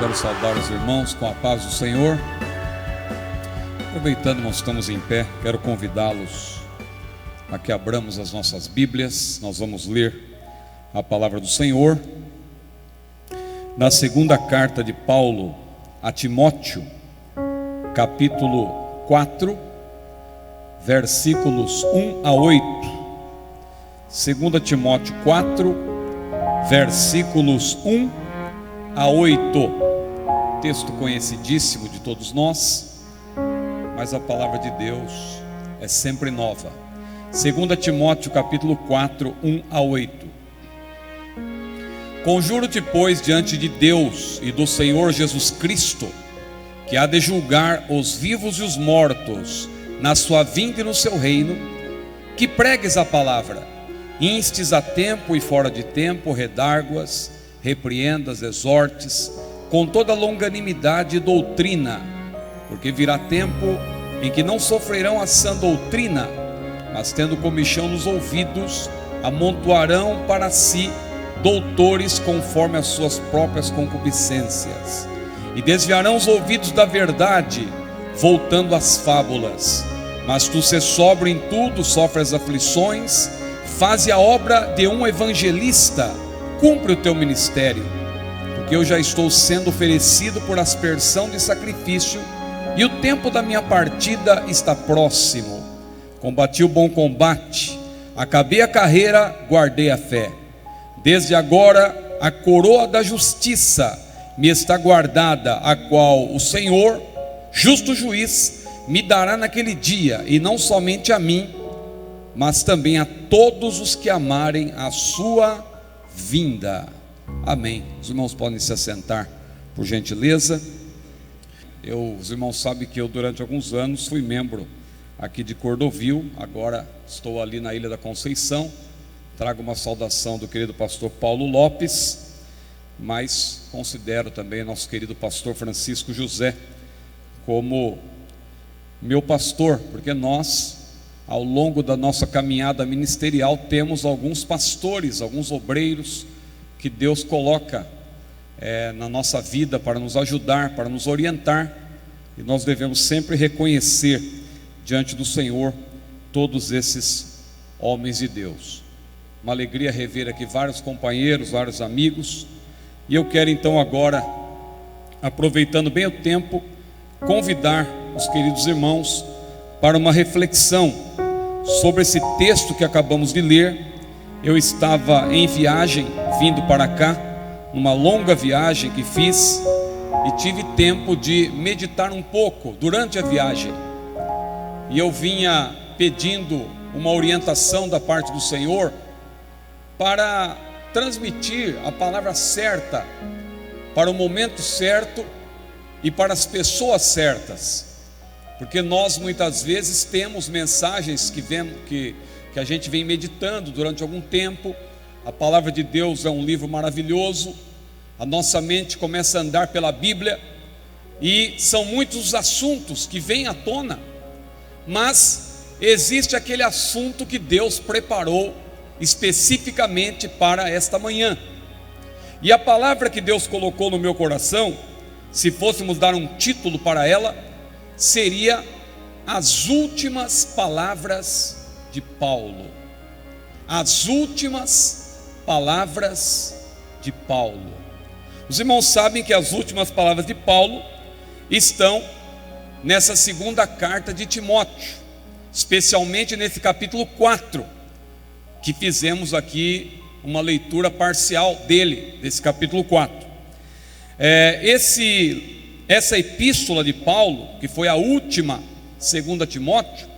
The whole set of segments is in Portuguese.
Quero saudar os irmãos com a paz do Senhor. Aproveitando que nós estamos em pé, quero convidá-los a que abramos as nossas Bíblias. Nós vamos ler a palavra do Senhor na segunda carta de Paulo a Timóteo, capítulo 4, versículos 1 a 8. 2 Timóteo 4, versículos 1 a 8. Texto conhecidíssimo de todos nós, mas a palavra de Deus é sempre nova. 2 Timóteo capítulo 4, 1 a 8. Conjuro-te, pois, diante de Deus e do Senhor Jesus Cristo, que há de julgar os vivos e os mortos na sua vinda e no seu reino, que pregues a palavra, instes a tempo e fora de tempo, redarguas, repreendas, exortes, com toda longanimidade e doutrina, porque virá tempo em que não sofrerão a sã doutrina, mas tendo comichão nos ouvidos, amontoarão para si doutores conforme as suas próprias concupiscências, e desviarão os ouvidos da verdade, voltando às fábulas. Mas tu, se sóbrio em tudo, sofres aflições, faze a obra de um evangelista, cumpre o teu ministério, porque eu já estou sendo oferecido por aspersão de sacrifício, e o tempo da minha partida está próximo. Combati o bom combate, acabei a carreira, guardei a fé. Desde agora a coroa da justiça me está guardada, a qual o Senhor, justo juiz, me dará naquele dia, e não somente a mim, mas também a todos os que amarem a sua vinda. Amém. Os irmãos podem se assentar, por gentileza. Os irmãos sabem que eu durante alguns anos fui membro aqui de Cordovil, agora estou ali na Ilha da Conceição. Trago uma saudação do querido pastor Paulo Lopes, mas considero também nosso querido pastor Francisco José como meu pastor, porque nós, ao longo da nossa caminhada ministerial, temos alguns pastores, alguns obreiros que Deus coloca na nossa vida para nos ajudar, para nos orientar, e nós devemos sempre reconhecer diante do Senhor todos esses homens de Deus. Uma alegria rever aqui vários companheiros, vários amigos, e eu quero então agora, aproveitando bem o tempo, convidar os queridos irmãos para uma reflexão sobre esse texto que acabamos de ler. Eu estava em viagem, vindo para cá, numa longa viagem que fiz, e tive tempo de meditar um pouco durante a viagem, e eu vinha pedindo uma orientação da parte do Senhor para transmitir a palavra certa, para o momento certo e para as pessoas certas, porque nós muitas vezes temos mensagens que a gente vem meditando durante algum tempo. A palavra de Deus é um livro maravilhoso, a nossa mente começa a andar pela Bíblia, e são muitos os assuntos que vêm à tona, mas existe aquele assunto que Deus preparou especificamente para esta manhã, e a palavra que Deus colocou no meu coração, se fôssemos dar um título para ela, seria as últimas palavras de Paulo. As últimas palavras de Paulo. Os irmãos sabem que as últimas palavras de Paulo estão nessa segunda carta de Timóteo, especialmente nesse capítulo 4, que fizemos aqui uma leitura parcial dele, desse capítulo 4. Essa epístola de Paulo, que foi a última, 2 Timóteo,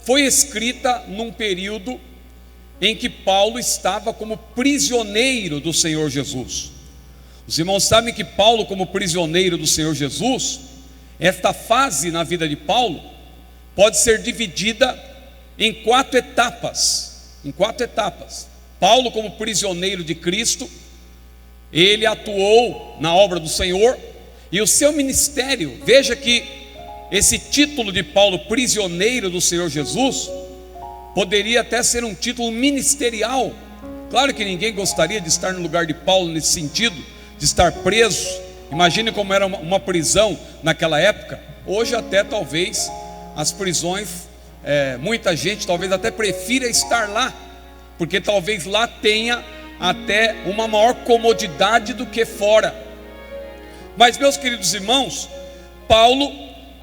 foi escrita num período em que Paulo estava como prisioneiro do Senhor Jesus. Os irmãos sabem que Paulo, como prisioneiro do Senhor Jesus, esta fase na vida de Paulo pode ser dividida em quatro etapas. Paulo, como prisioneiro de Cristo, ele atuou na obra do Senhor, e o seu ministério, veja que esse título de Paulo, prisioneiro do Senhor Jesus, poderia até ser um título ministerial. Claro que ninguém gostaria de estar no lugar de Paulo nesse sentido, de estar preso Imagine como era uma prisão naquela época. Hoje até talvez as prisões, muita gente talvez até prefira estar lá, porque talvez lá tenha até uma maior comodidade do que fora. Mas, meus queridos irmãos, Paulo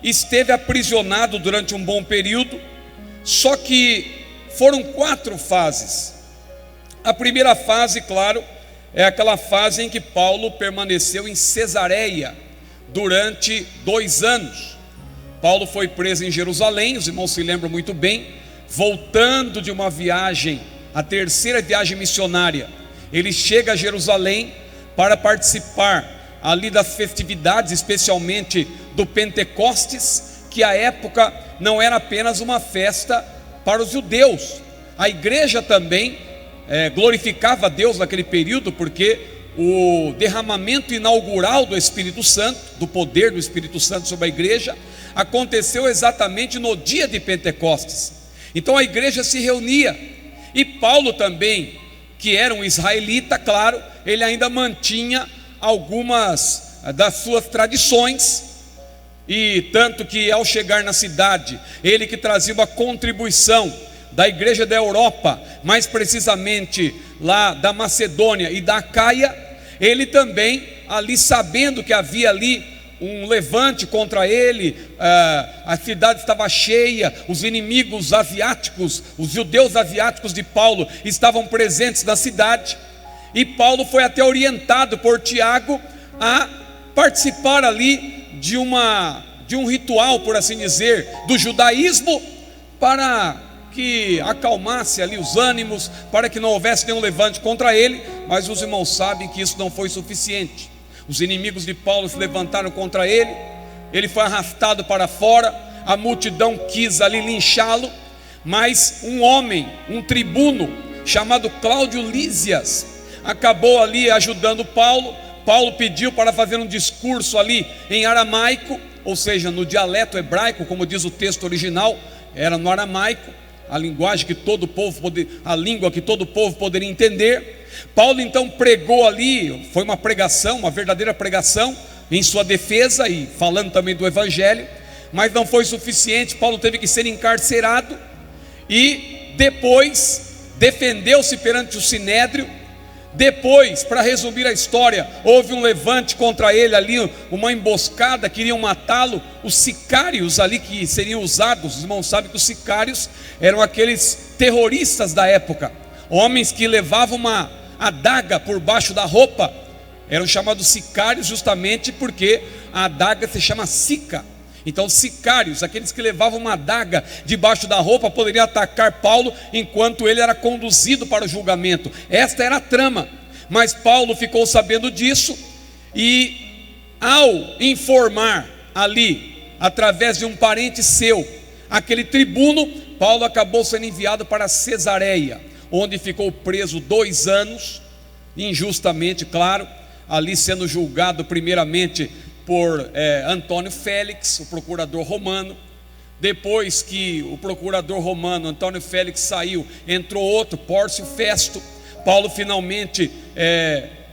esteve aprisionado durante um bom período, só que foram 4 fases. A primeira fase, claro, é aquela fase em que Paulo permaneceu em Cesareia durante 2 anos. Paulo foi preso em Jerusalém, os irmãos se lembram muito bem, voltando de uma viagem, a terceira viagem missionária. Ele chega a Jerusalém para participar ali das festividades, especialmente do Pentecostes, que à época não era apenas uma festa para os judeus. A igreja também glorificava a Deus naquele período, porque o derramamento inaugural do Espírito Santo, do poder do Espírito Santo sobre a igreja, aconteceu exatamente no dia de Pentecostes. Então a igreja se reunia, e Paulo também, que era um israelita, claro, ele ainda mantinha algumas das suas tradições, e tanto que ao chegar na cidade, ele que trazia uma contribuição da igreja da Europa, mais precisamente lá da Macedônia e da Acaia, ele também, ali sabendo que havia ali um levante contra ele, a cidade estava cheia, os inimigos asiáticos, os judeus asiáticos de Paulo estavam presentes na cidade, e Paulo foi até orientado por Tiago a participar ali de um ritual, por assim dizer, do judaísmo, para que acalmasse ali os ânimos, para que não houvesse nenhum levante contra ele. Mas os irmãos sabem que isso não foi suficiente. Os inimigos de Paulo se levantaram contra ele, ele foi arrastado para fora, a multidão quis ali linchá-lo, mas um homem, um tribuno, chamado Cláudio Lísias, acabou ali ajudando Paulo. Paulo pediu para fazer um discurso ali em aramaico, ou seja, no dialeto hebraico, como diz o texto original, era no aramaico, a linguagem que todo povo a língua que todo povo poderia entender. Paulo então pregou ali, foi uma pregação, uma verdadeira pregação em sua defesa e falando também do evangelho, mas não foi suficiente. Paulo teve que ser encarcerado e depois defendeu-se perante o sinédrio. Depois, para resumir a história, houve um levante contra ele ali, uma emboscada, queriam matá-lo. Os sicários ali que seriam usados, os irmãos sabem que os sicários eram aqueles terroristas da época, homens que levavam uma adaga por baixo da roupa, eram chamados sicários justamente porque a adaga se chama sica. Então sicários, aqueles que levavam uma adaga debaixo da roupa, poderiam atacar Paulo enquanto ele era conduzido para o julgamento. Esta era a trama, mas Paulo ficou sabendo disso, e ao informar ali, através de um parente seu, aquele tribuno, Paulo acabou sendo enviado para Cesareia, onde ficou preso 2 anos, injustamente, claro, ali sendo julgado primeiramente por Antônio Félix, o procurador romano. Depois que o procurador romano Antônio Félix saiu, entrou outro, Pórcio Festo. Paulo finalmente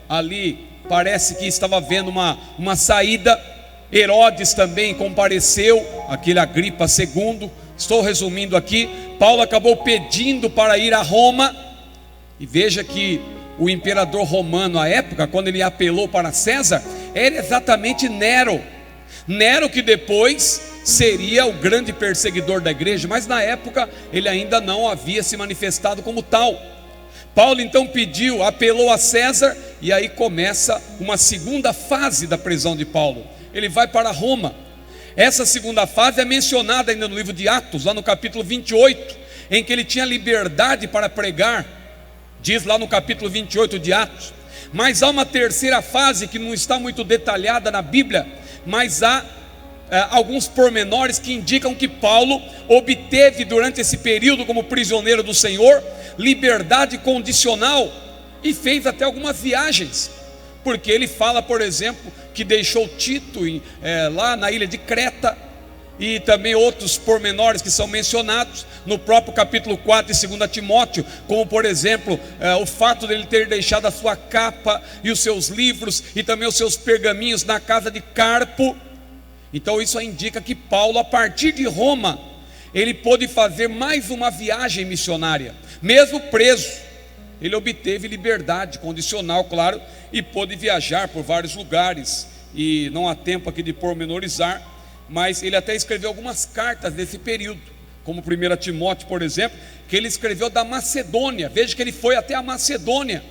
ali parece que estava vendo uma saída. Herodes também compareceu, aquele Agripa II. Estou resumindo aqui. Paulo acabou pedindo para ir a Roma, e veja que o imperador romano à época, quando ele apelou para César, era exatamente Nero. Nero que depois seria o grande perseguidor da igreja, mas na época ele ainda não havia se manifestado como tal. Paulo então apelou a César, e aí começa uma segunda fase da prisão de Paulo. Ele vai para Roma. Essa segunda fase é mencionada ainda no livro de Atos, lá no capítulo 28, em que ele tinha liberdade para pregar. Diz lá no capítulo 28 de Atos. Mas há uma terceira fase que não está muito detalhada na Bíblia, mas há alguns pormenores que indicam que Paulo obteve durante esse período, como prisioneiro do Senhor, liberdade condicional, e fez até algumas viagens, porque ele fala, por exemplo, que deixou Tito lá na ilha de Creta, e também outros pormenores que são mencionados no próprio capítulo 4 de 2 Timóteo, como por exemplo, o fato dele ter deixado a sua capa e os seus livros e também os seus pergaminhos na casa de Carpo. Então isso indica que Paulo, a partir de Roma, ele pôde fazer mais uma viagem missionária, mesmo preso. Ele obteve liberdade condicional, claro, e pôde viajar por vários lugares, e não há tempo aqui de pormenorizar, mas ele até escreveu algumas cartas desse período, como 1 Timóteo, por exemplo, que ele escreveu da Macedônia. Veja que ele foi até a Macedônia.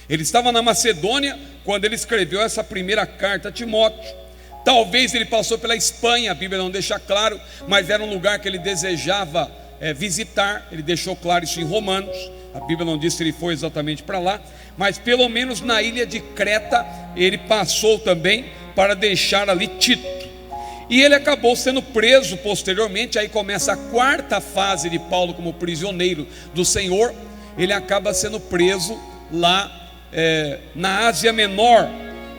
Ele estava na Macedônia quando ele escreveu essa primeira carta a Timóteo. Talvez ele passou pela Espanha, a Bíblia não deixa claro, mas era um lugar que ele desejava visitar. Ele deixou claro isso em Romanos. A Bíblia não diz se ele foi exatamente para lá, mas pelo menos na ilha de Creta ele passou também para deixar ali Tito. E ele acabou sendo preso posteriormente. Aí começa a quarta fase de Paulo como prisioneiro do Senhor. Ele acaba sendo preso lá na Ásia Menor,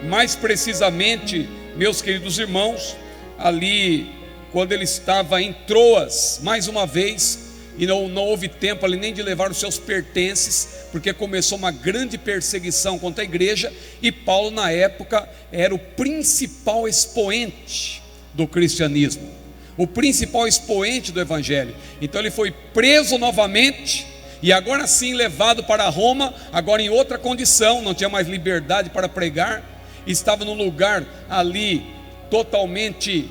mais precisamente, meus queridos irmãos, ali quando ele estava em Troas, mais uma vez, e não houve tempo ali nem de levar os seus pertences, porque começou uma grande perseguição contra a igreja, e Paulo na época era o principal expoente do cristianismo, o principal expoente do evangelho. Então ele foi preso novamente, e agora sim levado para Roma, agora em outra condição, não tinha mais liberdade para pregar, estava num lugar ali totalmente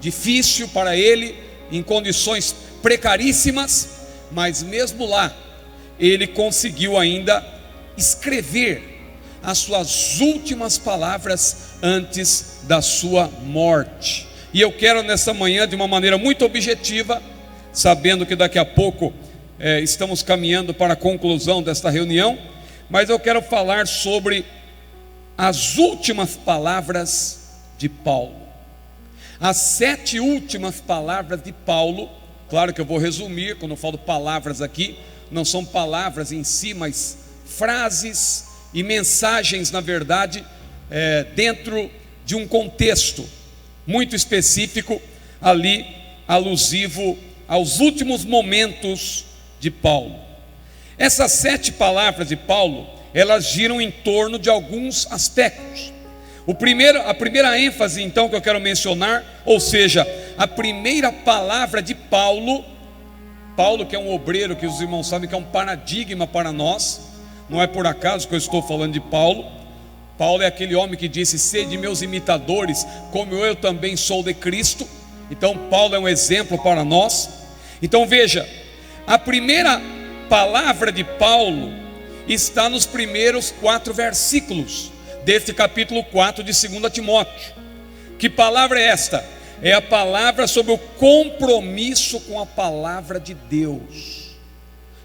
difícil para ele, em condições precaríssimas, mas mesmo lá ele conseguiu ainda escrever as suas últimas palavras antes da sua morte. E eu quero nessa manhã, de uma maneira muito objetiva, sabendo que daqui a pouco estamos caminhando para a conclusão desta reunião, mas eu quero falar sobre as últimas palavras de Paulo, as 7 últimas palavras de Paulo. Claro que eu vou resumir, quando eu falo palavras aqui, não são palavras em si, mas frases e mensagens, na verdade, dentro de um contexto muito específico, ali alusivo aos últimos momentos de Paulo. Essas 7 palavras de Paulo, elas giram em torno de alguns aspectos. A primeira ênfase então que eu quero mencionar, ou seja, a primeira palavra de Paulo, que é um obreiro, que os irmãos sabem que é um paradigma para nós, não é por acaso que eu estou falando de Paulo. Paulo é aquele homem que disse: sede meus imitadores, como eu também sou de Cristo. Então Paulo é um exemplo para nós. Então veja, a primeira palavra de Paulo está nos primeiros 4 versículos deste capítulo 4 de 2 Timóteo. Que palavra é esta? É a palavra sobre o compromisso com a palavra de Deus.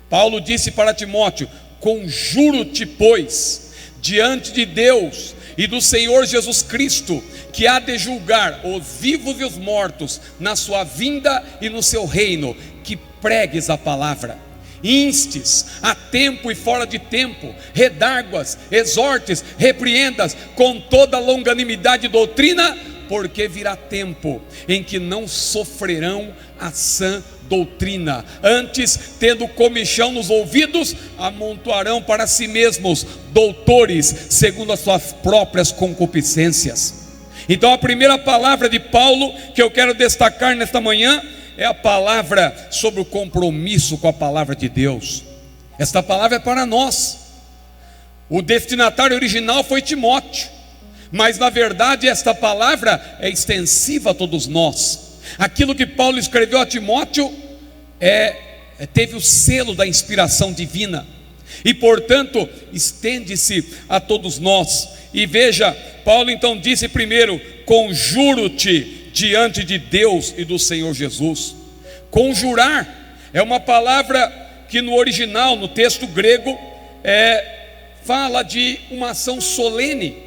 Paulo disse para Timóteo: conjuro-te, pois, diante de Deus e do Senhor Jesus Cristo, que há de julgar os vivos e os mortos na sua vinda e no seu reino, que pregues a palavra, instes a tempo e fora de tempo, redarguas, exortes, repreendas com toda longanimidade e doutrina, porque virá tempo em que não sofrerão a sã doutrina, antes, tendo comichão nos ouvidos, amontoarão para si mesmos doutores, segundo as suas próprias concupiscências. Então a primeira palavra de Paulo que eu quero destacar nesta manhã é a palavra sobre o compromisso com a palavra de Deus. Esta palavra é para nós. O destinatário original foi Timóteo, mas na verdade esta palavra é extensiva a todos nós. Aquilo que Paulo escreveu a Timóteo teve o selo da inspiração divina, e portanto estende-se a todos nós. E veja, Paulo então disse primeiro: conjuro-te diante de Deus e do Senhor Jesus. Conjurar é uma palavra que no original, no texto grego, fala de uma ação solene,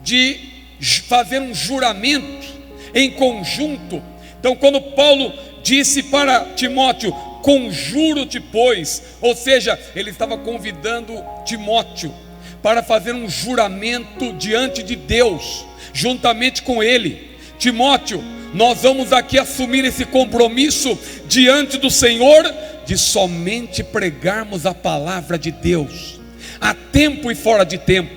de fazer um juramento em conjunto. Então quando Paulo disse para Timóteo: conjuro-te, pois, ou seja, ele estava convidando Timóteo para fazer um juramento diante de Deus, juntamente com ele. Timóteo, nós vamos aqui assumir esse compromisso diante do Senhor, de somente pregarmos a palavra de Deus, a tempo e fora de tempo.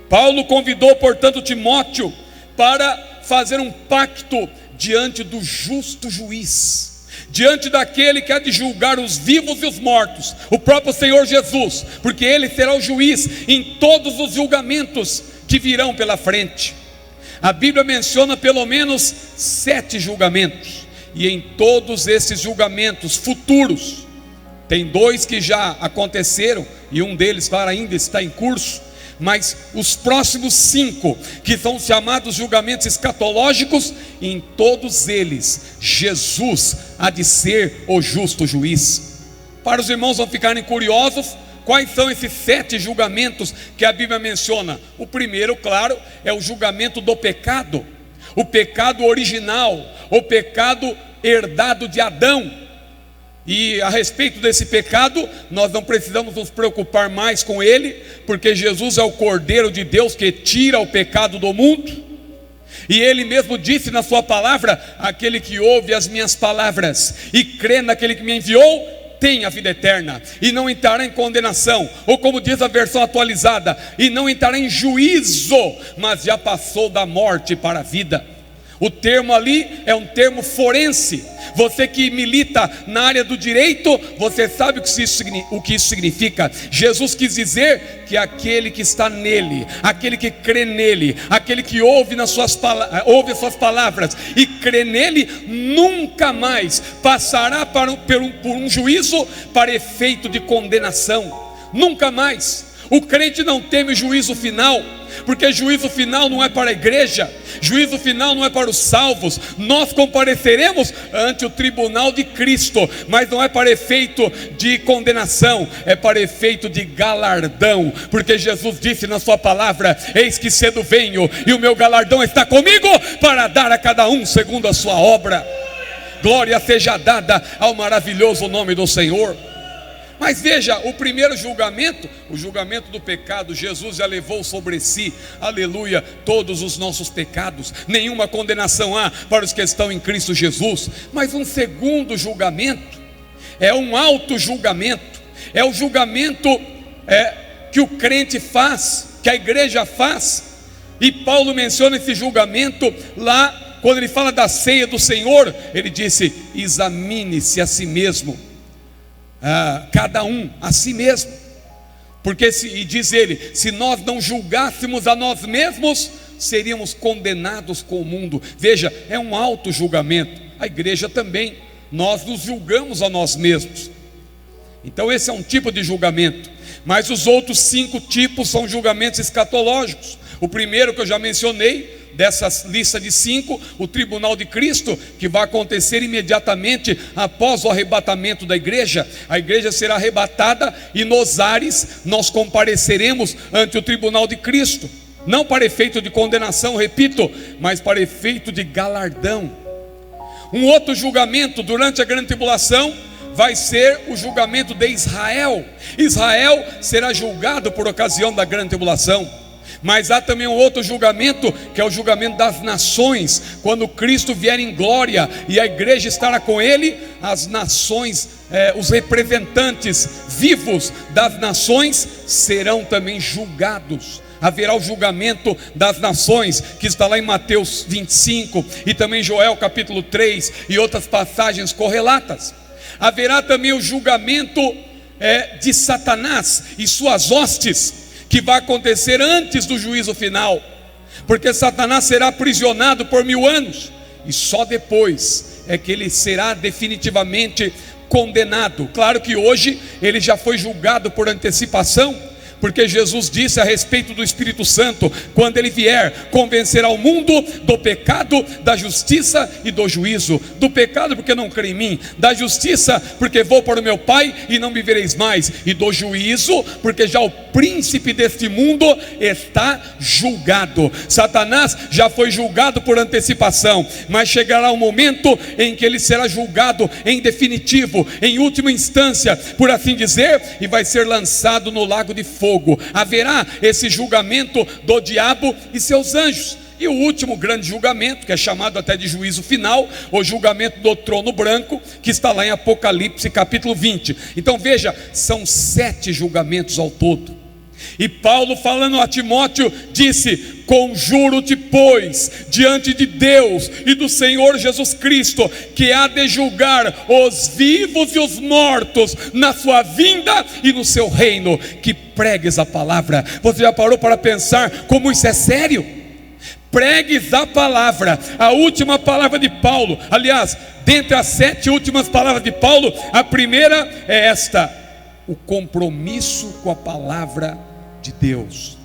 Paulo convidou, portanto, Timóteo para fazer um pacto diante do justo juiz, diante daquele que há de julgar os vivos e os mortos, o próprio Senhor Jesus, porque Ele será o juiz em todos os julgamentos que virão pela frente. A Bíblia menciona pelo menos 7 julgamentos, e em todos esses julgamentos futuros, tem 2 que já aconteceram, e um deles, claro, ainda está em curso, mas os próximos 5, que são chamados julgamentos escatológicos, em todos eles, Jesus há de ser o justo juiz. Para os irmãos não ficarem curiosos, quais são esses 7 julgamentos que a Bíblia menciona? O primeiro, claro, é o julgamento do pecado, o pecado original, o pecado herdado de Adão. E a respeito desse pecado, nós não precisamos nos preocupar mais com ele, porque Jesus é o Cordeiro de Deus que tira o pecado do mundo. E Ele mesmo disse na sua palavra: aquele que ouve as minhas palavras e crê naquele que me enviou, tem a vida eterna, e não entrará em condenação, ou como diz a versão atualizada, e não entrará em juízo, mas já passou da morte para a vida. O termo ali é um termo forense. Você que milita na área do direito, você sabe o que isso significa. Jesus quis dizer que aquele que está nele, aquele que crê nele, aquele que ouve as suas palavras e crê nele, nunca mais passará por um juízo para efeito de condenação. Nunca mais. O crente não teme o juízo final, porque juízo final não é para a igreja, juízo final não é para os salvos. Nós compareceremos ante o tribunal de Cristo, mas não é para efeito de condenação, é para efeito de galardão, porque Jesus disse na sua palavra: eis que cedo venho, e o meu galardão está comigo, para dar a cada um segundo a sua obra. Glória seja dada ao maravilhoso nome do Senhor. Mas veja, o primeiro julgamento, o julgamento do pecado, Jesus já levou sobre si, aleluia, todos os nossos pecados. Nenhuma condenação há para os que estão em Cristo Jesus. Mas um segundo julgamento é um auto-julgamento, é o julgamento que o crente faz, que a igreja faz. E Paulo menciona esse julgamento lá, quando ele fala da ceia do Senhor. Ele disse: examine-se a si mesmo, cada um a si mesmo, porque e diz ele: se nós não julgássemos a nós mesmos, seríamos condenados com o mundo. Veja, é um auto-julgamento. A igreja também, nós nos julgamos a nós mesmos. Então esse é um tipo de julgamento. Mas os outros 5 tipos são julgamentos escatológicos. O primeiro, que eu já mencionei, dessa lista de 5, o tribunal de Cristo, que vai acontecer imediatamente após o arrebatamento da igreja. A igreja será arrebatada e nos ares nós compareceremos ante o tribunal de Cristo, não para efeito de condenação, repito, mas para efeito de galardão. Um outro julgamento durante a grande tribulação vai ser o julgamento de Israel. Israel será julgado por ocasião da grande tribulação. Mas há também um outro julgamento, que é o julgamento das nações. Quando Cristo vier em glória e a igreja estará com Ele, as nações, os representantes vivos das nações serão também julgados. Haverá o julgamento das nações, que está lá em Mateus 25, e também Joel capítulo 3 e outras passagens correlatas. Haverá também o julgamento de Satanás e suas hostes, que vai acontecer antes do juízo final, porque Satanás será aprisionado por 1000 anos, e só depois é que ele será definitivamente condenado. Claro que hoje ele já foi julgado por antecipação, porque Jesus disse a respeito do Espírito Santo: quando ele vier, convencerá o mundo do pecado, da justiça e do juízo. Do pecado, porque não crê em mim; da justiça, porque vou para o meu Pai e não me vereis mais; e do juízo, porque já o príncipe deste mundo está julgado. Satanás já foi julgado por antecipação, mas chegará um momento em que ele será julgado em definitivo, em última instância, por assim dizer, e vai ser lançado no lago de fogo. Haverá esse julgamento do diabo e seus anjos. E o último grande julgamento, que é chamado até de juízo final, ou julgamento do trono branco, que está lá em Apocalipse capítulo 20. Então veja, são 7 julgamentos ao todo. E Paulo, falando a Timóteo, disse: conjuro-te, pois, diante de Deus e do Senhor Jesus Cristo, que há de julgar os vivos e os mortos na sua vinda e no seu reino, que pregues a palavra. Você já parou para pensar como isso é sério? Pregues a palavra, a última palavra de Paulo. Aliás, dentre as 7 últimas palavras de Paulo, a primeira é esta: o compromisso com a palavra de Deus,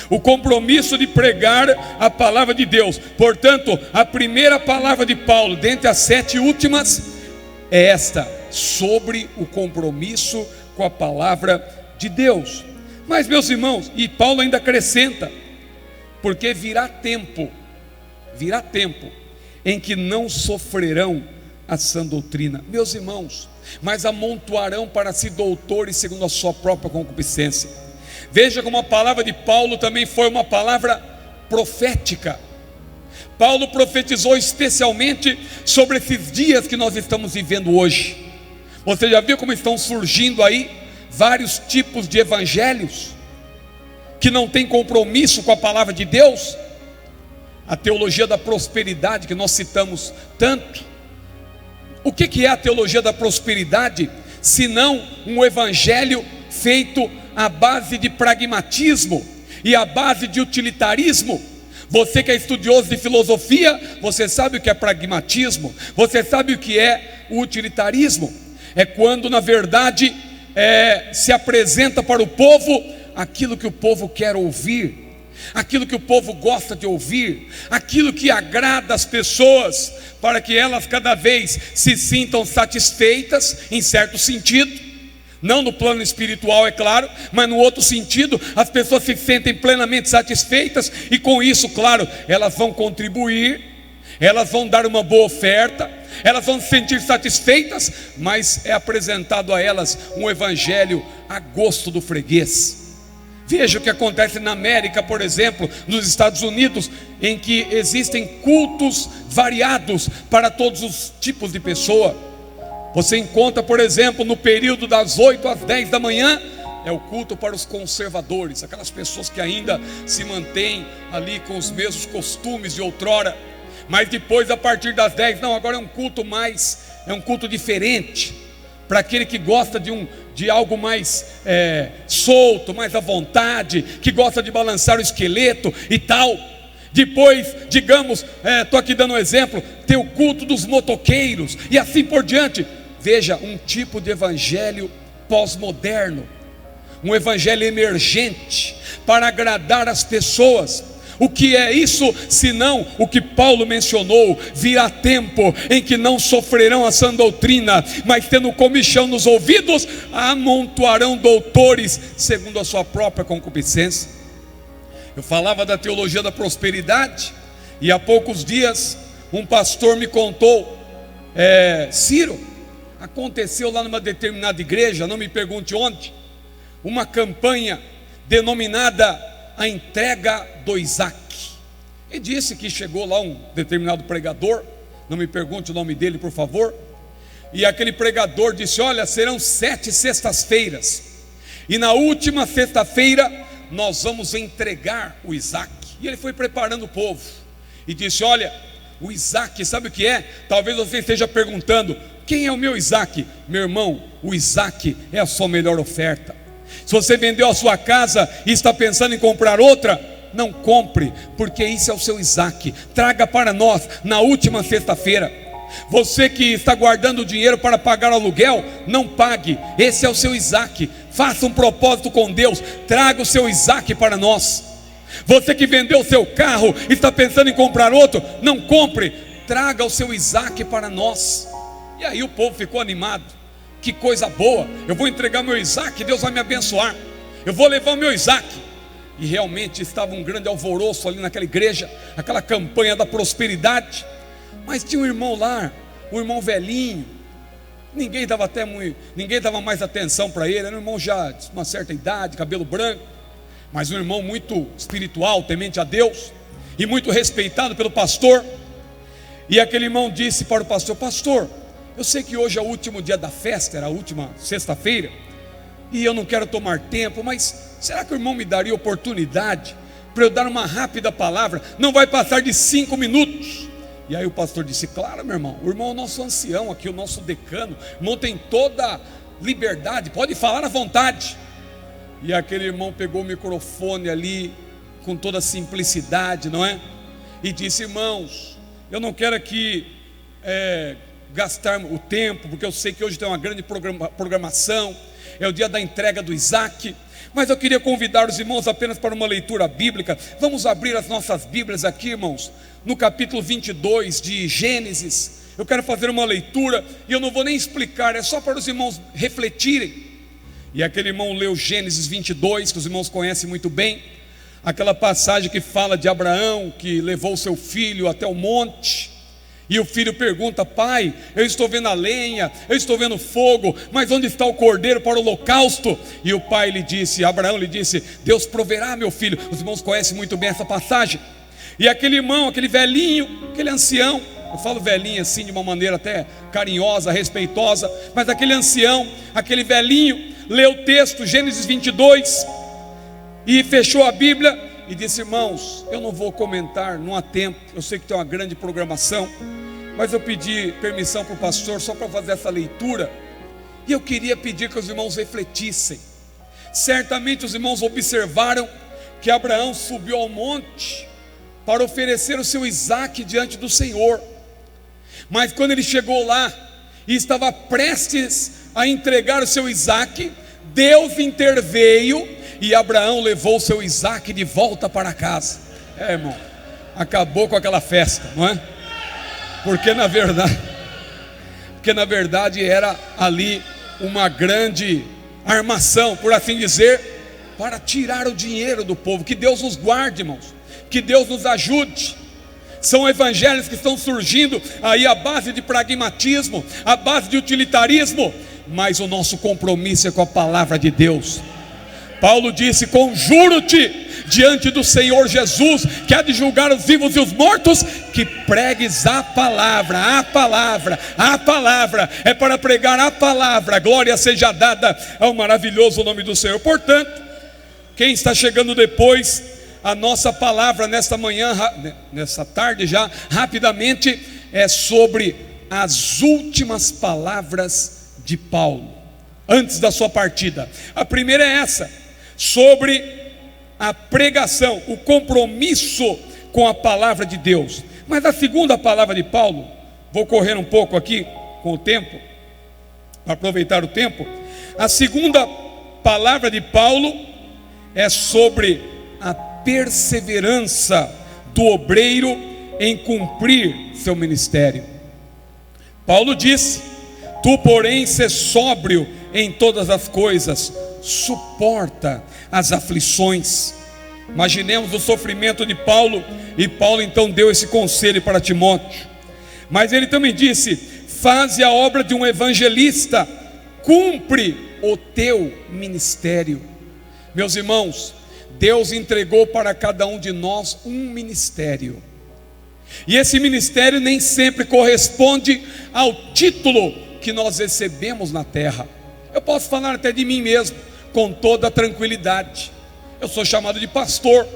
o compromisso de pregar a palavra de Deus. Portanto, a primeira palavra de Paulo, dentre as 7 últimas, é esta, sobre o compromisso com a palavra de Deus. Mas, meus irmãos, e Paulo ainda acrescenta: porque virá tempo em que não sofrerão a sã doutrina, meus irmãos, mas amontoarão para si doutores segundo a sua própria concupiscência. Veja como a palavra de Paulo também foi uma palavra profética. Paulo profetizou especialmente sobre esses dias que nós estamos vivendo hoje. Você já viu como estão surgindo aí vários tipos de evangelhos que não têm compromisso com a palavra de Deus? A teologia da prosperidade que nós citamos tanto. O que é a teologia da prosperidade, senão um evangelho feito à base de pragmatismo e à base de utilitarismo? Você que é estudioso de filosofia, você sabe o que é pragmatismo, você sabe o que é o utilitarismo. É quando na verdade se apresenta para o povo aquilo que o povo quer ouvir, aquilo que o povo gosta de ouvir, aquilo que agrada as pessoas, para que elas cada vez se sintam satisfeitas, em certo sentido, não no plano espiritual, é claro, mas no outro sentido, as pessoas se sentem plenamente satisfeitas, e com isso, claro, elas vão contribuir, elas vão dar uma boa oferta, elas vão se sentir satisfeitas, mas é apresentado a elas um evangelho a gosto do freguês. Veja o que acontece na América, por exemplo, nos Estados Unidos, em que existem cultos variados para todos os tipos de pessoa. Você encontra, por exemplo, no período das 8 às 10 da manhã, é o culto para os conservadores, aquelas pessoas que ainda se mantêm ali com os mesmos costumes de outrora. Mas depois, a partir das 10, não, agora é um culto diferente, para aquele que gosta de algo mais solto, mais à vontade, que gosta de balançar o esqueleto e tal. Depois, digamos, estou aqui dando um exemplo, tem o culto dos motoqueiros e assim por diante. Veja, um tipo de evangelho pós-moderno, um evangelho emergente para agradar as pessoas. O que é isso, senão o que Paulo mencionou? Virá tempo em que não sofrerão a sã doutrina, mas tendo comichão nos ouvidos, amontoarão doutores segundo a sua própria concupiscência. Eu falava da teologia da prosperidade, e há poucos dias um pastor me contou: Ciro, aconteceu lá numa determinada igreja, não me pergunte onde, uma campanha denominada a entrega do Isaac. Ele disse que chegou lá um determinado pregador, não me pergunte o nome dele, por favor, e aquele pregador disse: olha, serão 7 sextas-feiras, e na última sexta-feira nós vamos entregar o Isaac. E ele foi preparando o povo e disse: olha, o Isaac, sabe o que é? Talvez você esteja perguntando: quem é o meu Isaac? Meu irmão, o Isaac é a sua melhor oferta. Se você vendeu a sua casa e está pensando em comprar outra, não compre, porque isso é o seu Isaac. Traga para nós na última sexta-feira. Você que está guardando dinheiro para pagar o aluguel, não pague, esse é o seu Isaac. Faça um propósito com Deus, traga o seu Isaac para nós. Você que vendeu o seu carro e está pensando em comprar outro, não compre, traga o seu Isaac para nós. E aí o povo ficou animado: que coisa boa, eu vou entregar meu Isaac, Deus vai me abençoar, eu vou levar o meu Isaac. E realmente estava um grande alvoroço ali naquela igreja, aquela campanha da prosperidade. Mas tinha um irmão lá, um irmão velhinho, ninguém dava mais atenção para ele. Era um irmão já de uma certa idade, cabelo branco, mas um irmão muito espiritual, temente a Deus. e muito respeitado pelo pastor. E aquele irmão disse para o pastor: pastor, eu sei que hoje é o último dia da festa, era a última sexta-feira, e eu não quero tomar tempo, mas será que o irmão me daria oportunidade para eu dar uma rápida palavra? Não vai passar de 5 minutos. E aí o pastor disse: claro, meu irmão, o irmão é o nosso ancião aqui, o nosso decano, o irmão tem toda liberdade, pode falar à vontade. E aquele irmão pegou o microfone ali, com toda simplicidade, não é? E disse: irmãos, eu não quero aqui gastar o tempo, porque eu sei que hoje tem uma grande programação, é o dia da entrega do Isaac, mas eu queria convidar os irmãos apenas para uma leitura bíblica. Vamos abrir as nossas Bíblias aqui, irmãos, no capítulo 22 de Gênesis. Eu quero fazer uma leitura, e eu não vou nem explicar, é só para os irmãos refletirem. E aquele irmão leu Gênesis 22, que os irmãos conhecem muito bem, aquela passagem que fala de Abraão, que levou seu filho até o monte, e o filho pergunta: pai, eu estou vendo a lenha, eu estou vendo fogo, mas onde está o cordeiro para o holocausto? E o pai lhe disse, Abraão lhe disse: Deus proverá, meu filho. Os irmãos conhecem muito bem essa passagem. E aquele irmão, aquele velhinho, aquele ancião, eu falo velhinho assim de uma maneira até carinhosa, respeitosa, mas aquele ancião, aquele velhinho, leu o texto, Gênesis 22, e fechou a Bíblia e disse: irmãos, eu não vou comentar, não há tempo, eu sei que tem uma grande programação, mas eu pedi permissão para o pastor só para fazer essa leitura, e eu queria pedir que os irmãos refletissem. Certamente os irmãos observaram que Abraão subiu ao monte para oferecer o seu Isaac diante do Senhor, mas quando ele chegou lá e estava prestes a entregar o seu Isaac, Deus interveio e Abraão levou o seu Isaac de volta para casa. Irmão, acabou com aquela festa, não é? Porque na verdade era ali uma grande armação, por assim dizer, para tirar o dinheiro do povo. Que Deus nos guarde, irmãos, que Deus nos ajude. São evangelhos que estão surgindo aí à base de pragmatismo, à base de utilitarismo, mas o nosso compromisso é com a palavra de Deus. Paulo disse: conjuro-te diante do Senhor Jesus, que há de julgar os vivos e os mortos, que pregues a palavra. É para pregar a palavra. Glória seja dada ao maravilhoso nome do Senhor. Portanto, quem está chegando depois, a nossa palavra nesta manhã, nessa tarde já, rapidamente, é sobre as últimas palavras de Paulo, antes da sua partida. A primeira é essa, sobre a pregação, o compromisso com a palavra de Deus. Mas a segunda palavra de Paulo, vou correr um pouco aqui com o tempo, para aproveitar o tempo. A segunda palavra de Paulo é sobre a perseverança do obreiro em cumprir seu ministério. Paulo disse: tu, porém, sê sóbrio em todas as coisas, suporta as aflições. Imaginemos o sofrimento de Paulo, e Paulo então deu esse conselho para Timóteo. Mas ele também disse: faze a obra de um evangelista, cumpre o teu ministério. Meus irmãos, Deus entregou para cada um de nós um ministério, e esse ministério nem sempre corresponde ao título que nós recebemos na terra. Eu posso falar até de mim mesmo com toda tranquilidade. Eu sou chamado de pastor,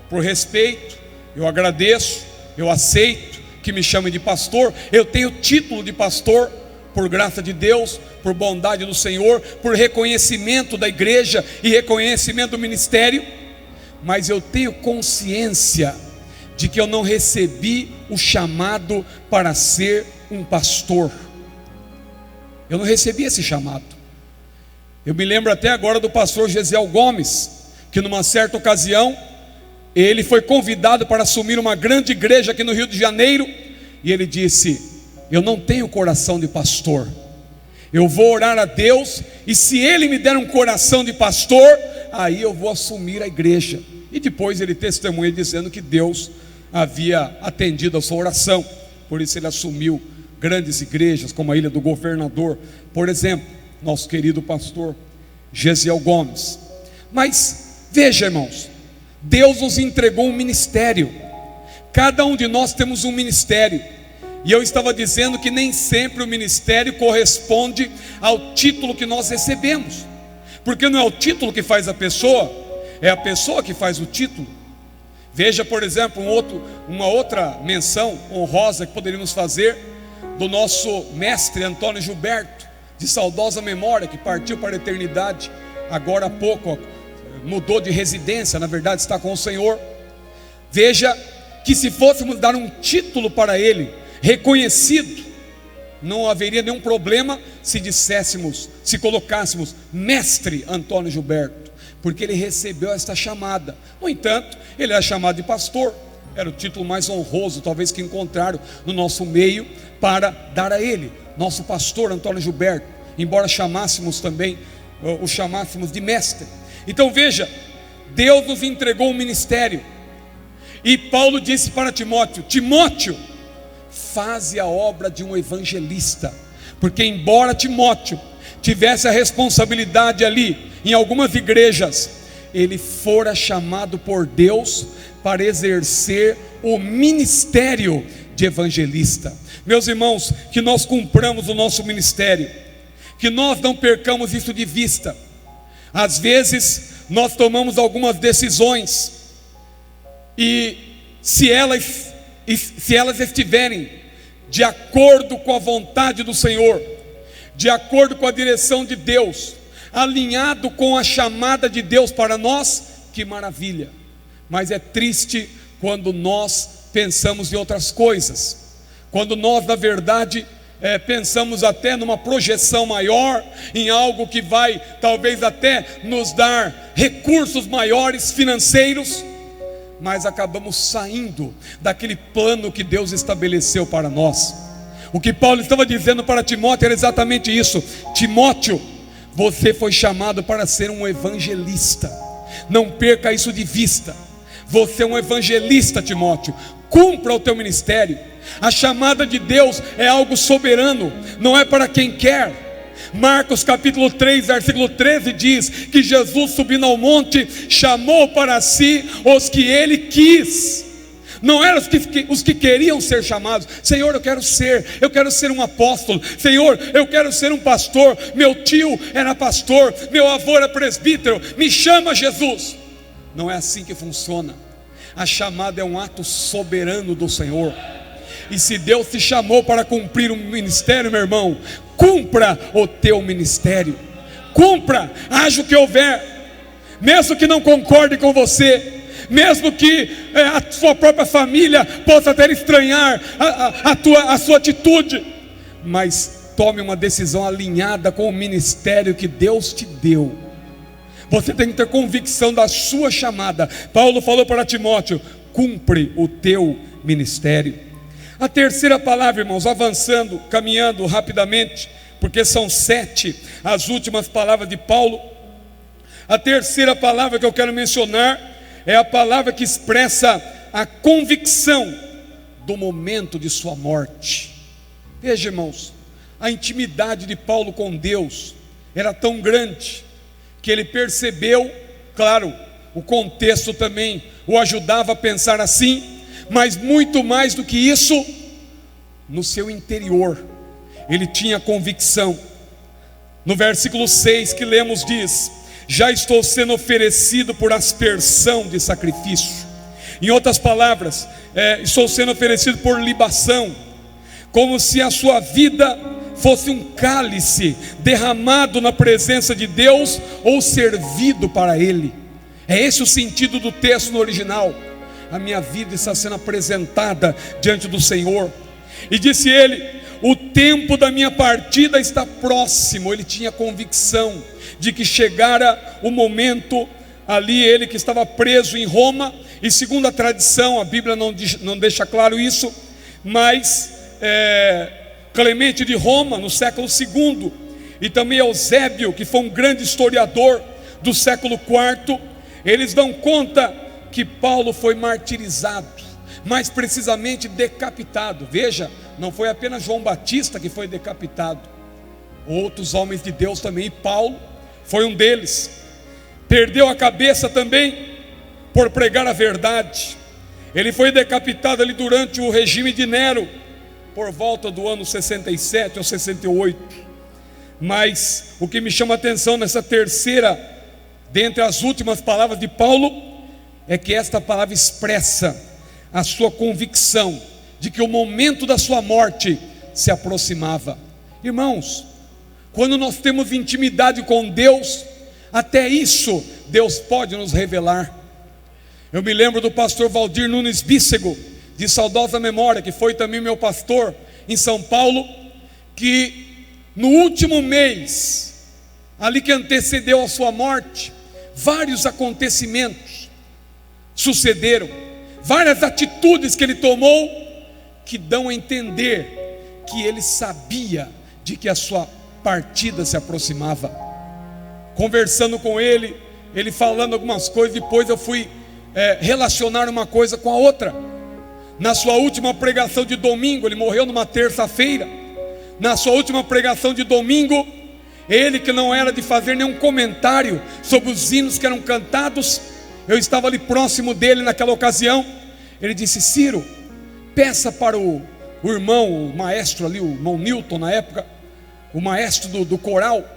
por respeito, eu agradeço, eu aceito que me chamem de pastor. Eu tenho título de pastor, por graça de Deus, por bondade do Senhor, por reconhecimento da igreja e reconhecimento do ministério. Mas eu tenho consciência de que eu não recebi o chamado para ser um pastor. Eu não recebi esse chamado. Eu me lembro até agora do pastor Gesiel Gomes, que numa certa ocasião, ele foi convidado para assumir uma grande igreja aqui no Rio de Janeiro, e ele disse: eu não tenho coração de pastor, eu vou orar a Deus, e se Ele me der um coração de pastor, aí eu vou assumir a igreja. E depois ele testemunha dizendo que Deus havia atendido a sua oração, por isso ele assumiu grandes igrejas, como a Ilha do Governador, por exemplo, nosso querido pastor Gesiel Gomes. Mas veja, irmãos, Deus nos entregou um ministério. Cada um de nós temos um ministério. E eu estava dizendo que nem sempre o ministério corresponde ao título que nós recebemos. Porque não é o título que faz a pessoa, é a pessoa que faz o título. Veja, por exemplo, uma outra menção honrosa que poderíamos fazer do nosso mestre Antônio Gilberto, de saudosa memória, que partiu para a eternidade agora há pouco, mudou de residência, na verdade está com o Senhor. Veja que se fôssemos dar um título para ele, reconhecido, não haveria nenhum problema se disséssemos, se colocássemos mestre Antônio Gilberto, porque ele recebeu esta chamada. No entanto, ele era chamado de pastor, era o título mais honroso talvez que encontraram no nosso meio para dar a ele, nosso pastor Antônio Gilberto, embora chamássemos também, o chamássemos de mestre. Então veja, Deus nos entregou um ministério, e Paulo disse para Timóteo: Timóteo, faze a obra de um evangelista, porque embora Timóteo tivesse a responsabilidade ali em algumas igrejas, ele fora chamado por Deus para exercer o ministério de evangelista. Meus irmãos, que nós cumpramos o nosso ministério, que nós não percamos isso de vista. Às vezes nós tomamos algumas decisões, e se elas estiverem de acordo com a vontade do Senhor, de acordo com a direção de Deus, alinhado com a chamada de Deus para nós, que maravilha. Mas é triste quando nós pensamos em outras coisas, quando nós na verdade pensamos até numa projeção maior, em algo que vai talvez até nos dar recursos maiores financeiros, mas acabamos saindo daquele plano que Deus estabeleceu para nós. O que Paulo estava dizendo para Timóteo era exatamente isso: Timóteo, você foi chamado para ser um evangelista, não perca isso de vista. Você é um evangelista, Timóteo, cumpra o teu ministério. A chamada de Deus é algo soberano, não é para quem quer. Marcos capítulo 3, versículo 13 diz que Jesus, subindo ao monte, chamou para si os que ele quis. Não eram os que queriam ser chamados. Senhor, eu quero ser um apóstolo. Senhor, eu quero ser um pastor. Meu tio era pastor, meu avô era presbítero, me chama Jesus. Não é assim que funciona. A chamada é um ato soberano do Senhor. E se Deus te chamou para cumprir um ministério, meu irmão, cumpra o teu ministério. Cumpra, haja o que houver, mesmo que não concorde com você, mesmo que a sua própria família possa até estranhar a sua atitude, mas tome uma decisão alinhada com o ministério que Deus te deu. Você tem que ter convicção da sua chamada. Paulo falou para Timóteo: cumpre o teu ministério. A terceira palavra, irmãos, avançando, caminhando rapidamente, porque são 7 as últimas palavras de Paulo. A terceira palavra que eu quero mencionar é a palavra que expressa a convicção do momento de sua morte. Veja, irmãos, a intimidade de Paulo com Deus era tão grande que ele percebeu, claro, o contexto também o ajudava a pensar assim, mas muito mais do que isso, no seu interior, ele tinha convicção. No versículo 6 que lemos diz: já estou sendo oferecido por aspersão de sacrifício. Em outras palavras, estou sendo oferecido por libação, como se a sua vida fosse um cálice derramado na presença de Deus, ou servido para Ele. É esse o sentido do texto no original. A minha vida está sendo apresentada diante do Senhor. E disse ele: o tempo da minha partida está próximo. Ele tinha convicção de que chegara o momento ali, ele que estava preso em Roma, e segundo a tradição, a Bíblia não deixa claro isso, mas Clemente de Roma, no século II, e também Eusébio, que foi um grande historiador do século IV, eles dão conta que Paulo foi martirizado, mais precisamente decapitado. Veja, não foi apenas João Batista que foi decapitado, outros homens de Deus também, e Paulo foi um deles. Perdeu a cabeça também por pregar a verdade. Ele foi decapitado ali durante o regime de Nero, por volta do ano 67 ou 68. Mas o que me chama a atenção nessa terceira, dentre as últimas palavras de Paulo, é que esta palavra expressa a sua convicção de que o momento da sua morte se aproximava. Irmãos, quando nós temos intimidade com Deus, até isso Deus pode nos revelar. Eu me lembro do pastor Valdir Nunes Bícego, de saudosa memória, que foi também meu pastor em São Paulo, que no último mês, ali que antecedeu a sua morte, vários acontecimentos sucederam, várias atitudes que ele tomou, que dão a entender que ele sabia de que a sua partida se aproximava. Conversando com ele, ele falando algumas coisas, depois eu fui relacionar uma coisa com a outra. Na sua última pregação de domingo, ele morreu numa terça-feira. Na sua última pregação de domingo, ele, que não era de fazer nenhum comentário sobre os hinos que eram cantados, eu estava ali próximo dele naquela ocasião. Ele disse: Ciro, peça para o irmão, o maestro ali, o irmão Newton na época, o maestro do coral,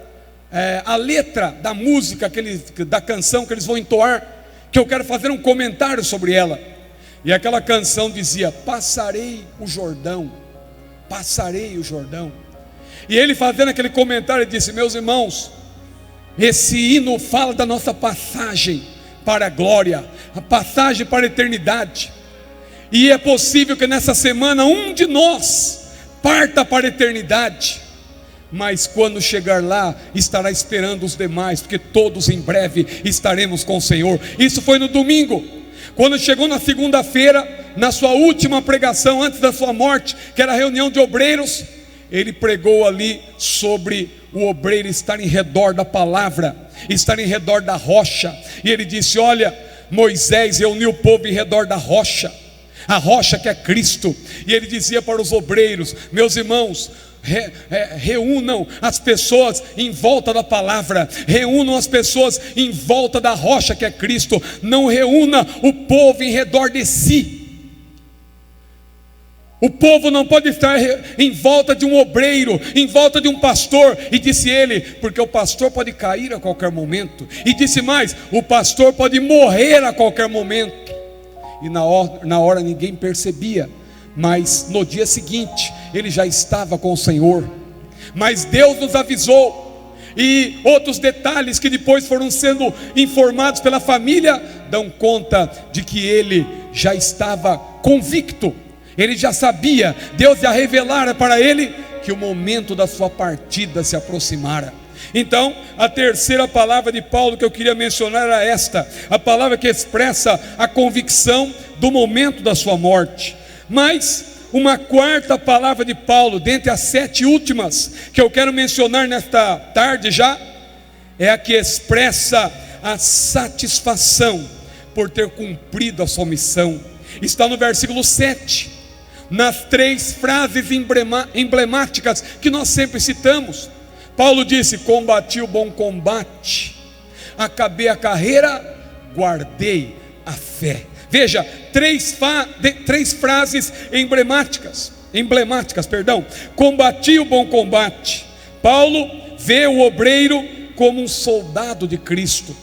a letra da música, da canção que eles vão entoar, que eu quero fazer um comentário sobre ela. E aquela canção dizia: passarei o Jordão, passarei o Jordão. E ele, fazendo aquele comentário, disse: meus irmãos, esse hino fala da nossa passagem para a glória, a passagem para a eternidade. E é possível que nessa semana um de nós parta para a eternidade, mas quando chegar lá, estará esperando os demais, porque todos em breve estaremos com o Senhor. Isso foi no domingo. Quando chegou na segunda-feira, na sua última pregação antes da sua morte, que era a reunião de obreiros, ele pregou ali sobre o obreiro estar em redor da palavra, estar em redor da rocha. E ele disse: olha, Moisés reuniu o povo em redor da rocha, a rocha que é Cristo. E ele dizia para os obreiros: meus irmãos, reúnam as pessoas em volta da palavra, reúnam as pessoas em volta da rocha que é Cristo. Não reúna o povo em redor de si. O povo não pode estar em volta de um obreiro, em volta de um pastor. E disse ele, porque o pastor pode cair a qualquer momento. E disse mais: o pastor pode morrer a qualquer momento. E na hora ninguém percebia, mas no dia seguinte ele já estava com o Senhor. Mas Deus nos avisou. E outros detalhes que depois foram sendo informados pela família dão conta de que ele já estava convicto. Ele já sabia, Deus já revelara para ele que o momento da sua partida se aproximara. Então, a terceira palavra de Paulo que eu queria mencionar era esta, a palavra que expressa a convicção do momento da sua morte. Mas uma quarta palavra de Paulo, dentre as 7 últimas que eu quero mencionar nesta tarde já, é a que expressa a satisfação por ter cumprido a sua missão. Está no versículo 7, nas 3 frases emblemáticas que nós sempre citamos. Paulo disse: combati o bom combate, acabei a carreira, guardei a fé. Veja, 3 frases emblemáticas, combati o bom combate. Paulo vê o obreiro como um soldado de Cristo.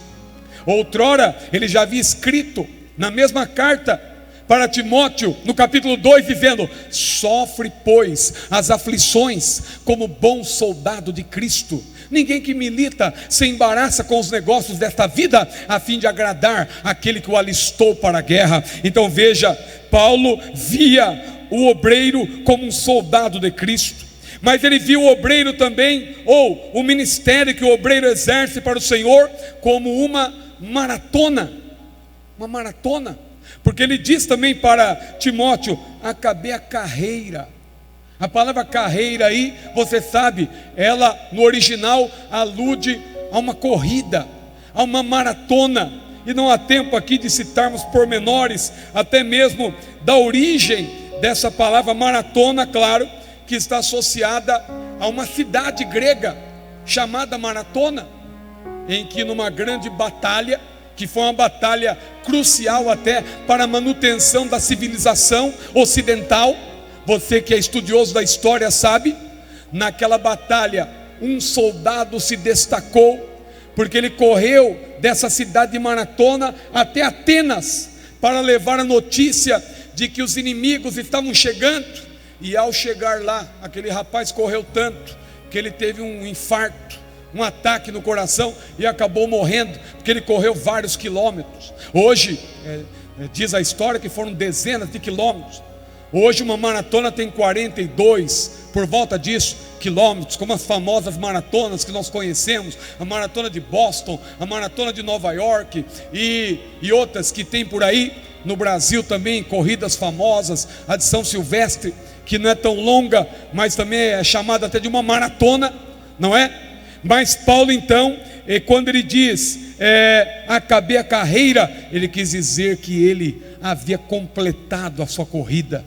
Outrora ele já havia escrito na mesma carta para Timóteo, no capítulo 2, dizendo: sofre, pois, as aflições como bom soldado de Cristo. Ninguém que milita se embaraça com os negócios desta vida, a fim de agradar aquele que o alistou para a guerra. Então veja, Paulo via o obreiro como um soldado de Cristo, mas ele viu o obreiro também, ou o ministério que o obreiro exerce para o Senhor, como uma maratona. Uma maratona. Porque ele diz também para Timóteo: acabei a carreira. A palavra carreira aí, você sabe, ela no original alude a uma corrida, a uma maratona. E não há tempo aqui de citarmos pormenores, até mesmo da origem dessa palavra maratona, claro, que está associada a uma cidade grega chamada Maratona, em que numa grande batalha que foi uma batalha crucial até para a manutenção da civilização ocidental. Você que é estudioso da história sabe, naquela batalha um soldado se destacou, porque ele correu dessa cidade de Maratona até Atenas, para levar a notícia de que os inimigos estavam chegando. E ao chegar lá, aquele rapaz correu tanto, que ele teve um infarto, um ataque no coração, e acabou morrendo, porque ele correu vários quilômetros. Hoje, diz a história que foram dezenas de quilômetros. Hoje uma maratona tem 42, por volta disso, quilômetros, como as famosas maratonas que nós conhecemos, a maratona de Boston, a maratona de Nova York e outras que tem por aí. No Brasil também, corridas famosas, a de São Silvestre, que não é tão longa, mas também é chamada até de uma maratona, não é? Mas Paulo então, quando ele diz, acabei a carreira, ele quis dizer que ele havia completado a sua corrida.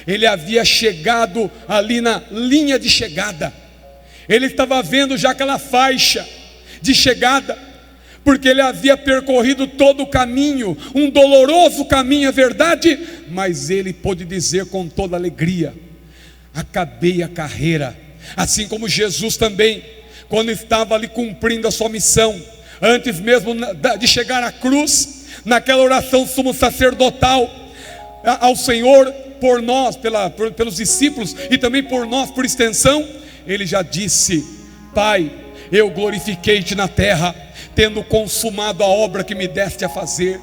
Ele havia chegado ali na linha de chegada. Ele estava vendo já aquela faixa de chegada, porque ele havia percorrido todo o caminho, um doloroso caminho, é verdade, mas ele pôde dizer com toda alegria: acabei a carreira. Assim como Jesus também, quando estava ali cumprindo a sua missão, antes mesmo de chegar à cruz, naquela oração sumo sacerdotal ao Senhor, por nós, pelos discípulos, e também por nós, por extensão, ele já disse: Pai, eu glorifiquei-te na terra, tendo consumado a obra que me deste a fazer.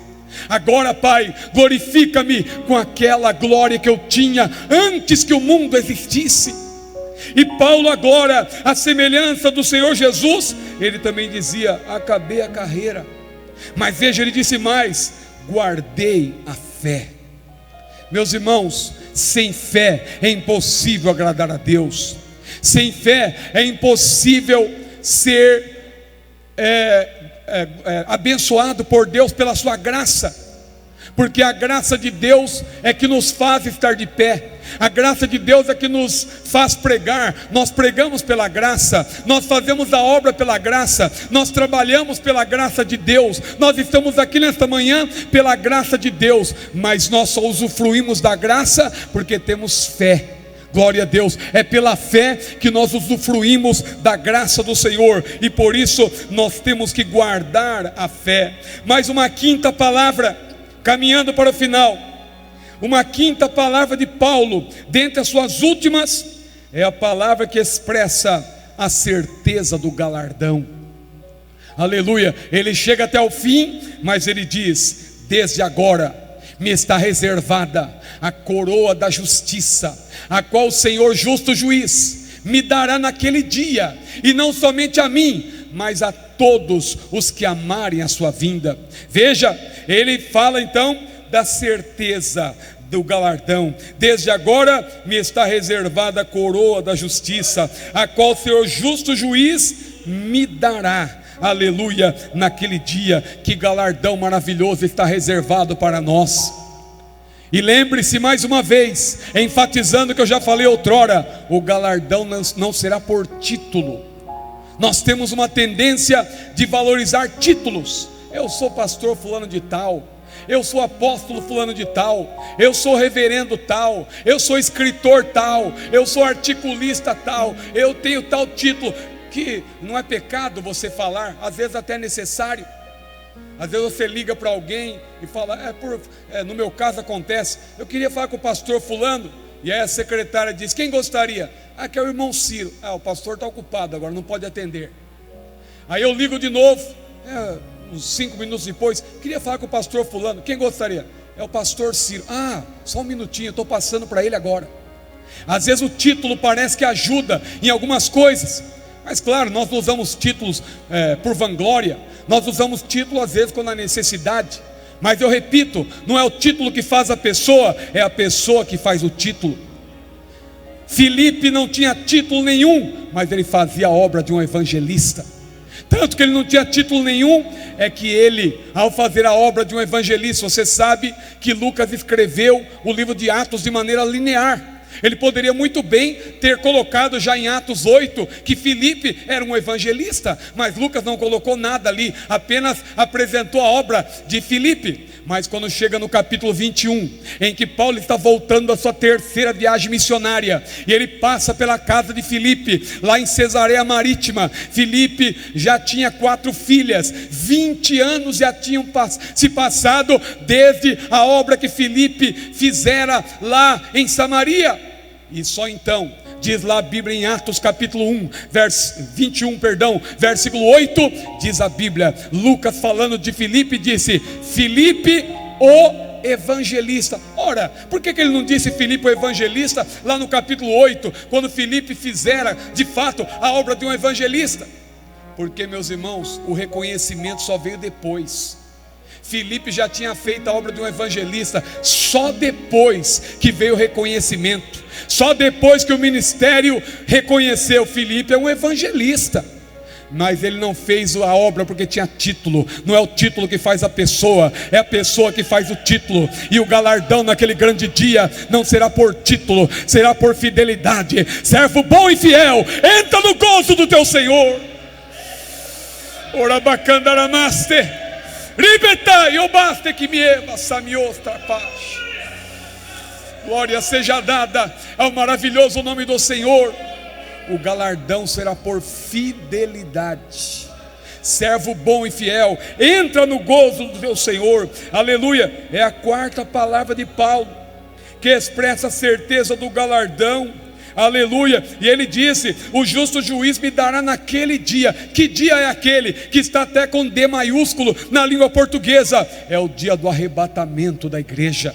Agora, Pai, glorifica-me com aquela glória que eu tinha antes que o mundo existisse. E Paulo agora, a semelhança do Senhor Jesus, ele também dizia: acabei a carreira. Mas veja, ele disse mais: guardei a fé. Meus irmãos, sem fé é impossível agradar a Deus. Sem fé é impossível ser abençoado por Deus pela sua graça, porque a graça de Deus é que nos faz estar de pé. A graça de Deus é que nos faz pregar. Nós pregamos pela graça, nós fazemos a obra pela graça, nós trabalhamos pela graça de Deus, nós estamos aqui nesta manhã pela graça de Deus, mas nós só usufruímos da graça porque temos fé. Glória a Deus, é pela fé que nós usufruímos da graça do Senhor, e por isso nós temos que guardar a fé. Mais uma quinta palavra, caminhando para o final, uma quinta palavra de Paulo, dentre as suas últimas, é a palavra que expressa a certeza do galardão. Aleluia, ele chega até o fim, mas ele diz: desde agora me está reservada a coroa da justiça, a qual o Senhor justo juiz me dará naquele dia, e não somente a mim, mas a todos os que amarem a sua vinda. Veja, ele fala então da certeza do galardão. Desde agora me está reservada a coroa da justiça, a qual o Senhor justo juiz me dará. Aleluia, naquele dia. Que galardão maravilhoso está reservado para nós. E lembre-se mais uma vez, enfatizando o que eu já falei outrora: o galardão não será por título. Nós temos uma tendência de valorizar títulos. Eu sou pastor fulano de tal, eu sou apóstolo fulano de tal, eu sou reverendo tal, eu sou escritor tal, eu sou articulista tal, eu tenho tal título. Que não é pecado você falar, às vezes até é necessário. Às vezes você liga para alguém e fala: no meu caso acontece, eu queria falar com o pastor fulano, e aí a secretária diz: quem gostaria? Que é o irmão Ciro. O pastor está ocupado agora, não pode atender. Aí eu ligo de novo, uns 5 minutos depois: queria falar com o pastor fulano, quem gostaria? É o pastor Ciro. Só um minutinho, estou passando para ele agora. Às vezes o título parece que ajuda em algumas coisas, mas claro, nós não usamos títulos por vanglória. Nós usamos título às vezes quando há necessidade, mas eu repito, não é o título que faz a pessoa, é a pessoa que faz o título. Filipe não tinha título nenhum, mas ele fazia a obra de um evangelista. Tanto que ele não tinha título nenhum, é que ele, ao fazer a obra de um evangelista, você sabe que Lucas escreveu o livro de Atos de maneira linear. Ele poderia muito bem ter colocado já em Atos 8 que Filipe era um evangelista, mas Lucas não colocou nada ali, apenas apresentou a obra de Filipe. Mas quando chega no capítulo 21, em que Paulo está voltando da sua terceira viagem missionária, e ele passa pela casa de Filipe, lá em Cesareia Marítima. Filipe já tinha 4 filhas, 20 anos já tinham se passado desde a obra que Filipe fizera lá em Samaria. E só então, diz lá a Bíblia em Atos capítulo 1, versículo 8, diz a Bíblia, Lucas falando de Filipe, disse: Filipe o evangelista. Ora, por que ele não disse Filipe o evangelista lá no capítulo 8, quando Filipe fizera de fato a obra de um evangelista? Porque, meus irmãos, o reconhecimento só veio depois. Filipe já tinha feito a obra de um evangelista, só depois que veio o reconhecimento, só depois que o ministério reconheceu. Filipe é um evangelista, mas ele não fez a obra porque tinha título. Não é o título que faz a pessoa, é a pessoa que faz o título. E o galardão naquele grande dia não será por título, será por fidelidade. Servo bom e fiel, entra no gozo do teu Senhor. Orabacandaramaste. Glória seja dada ao maravilhoso nome do Senhor. O galardão será por fidelidade. Servo bom e fiel, entra no gozo do teu Senhor. Aleluia. É a 4ª palavra de Paulo, que expressa a certeza do galardão. Aleluia. E ele disse: o justo juiz me dará naquele dia. Que dia é aquele? Que está até com D maiúsculo na língua portuguesa. É o dia do arrebatamento da igreja.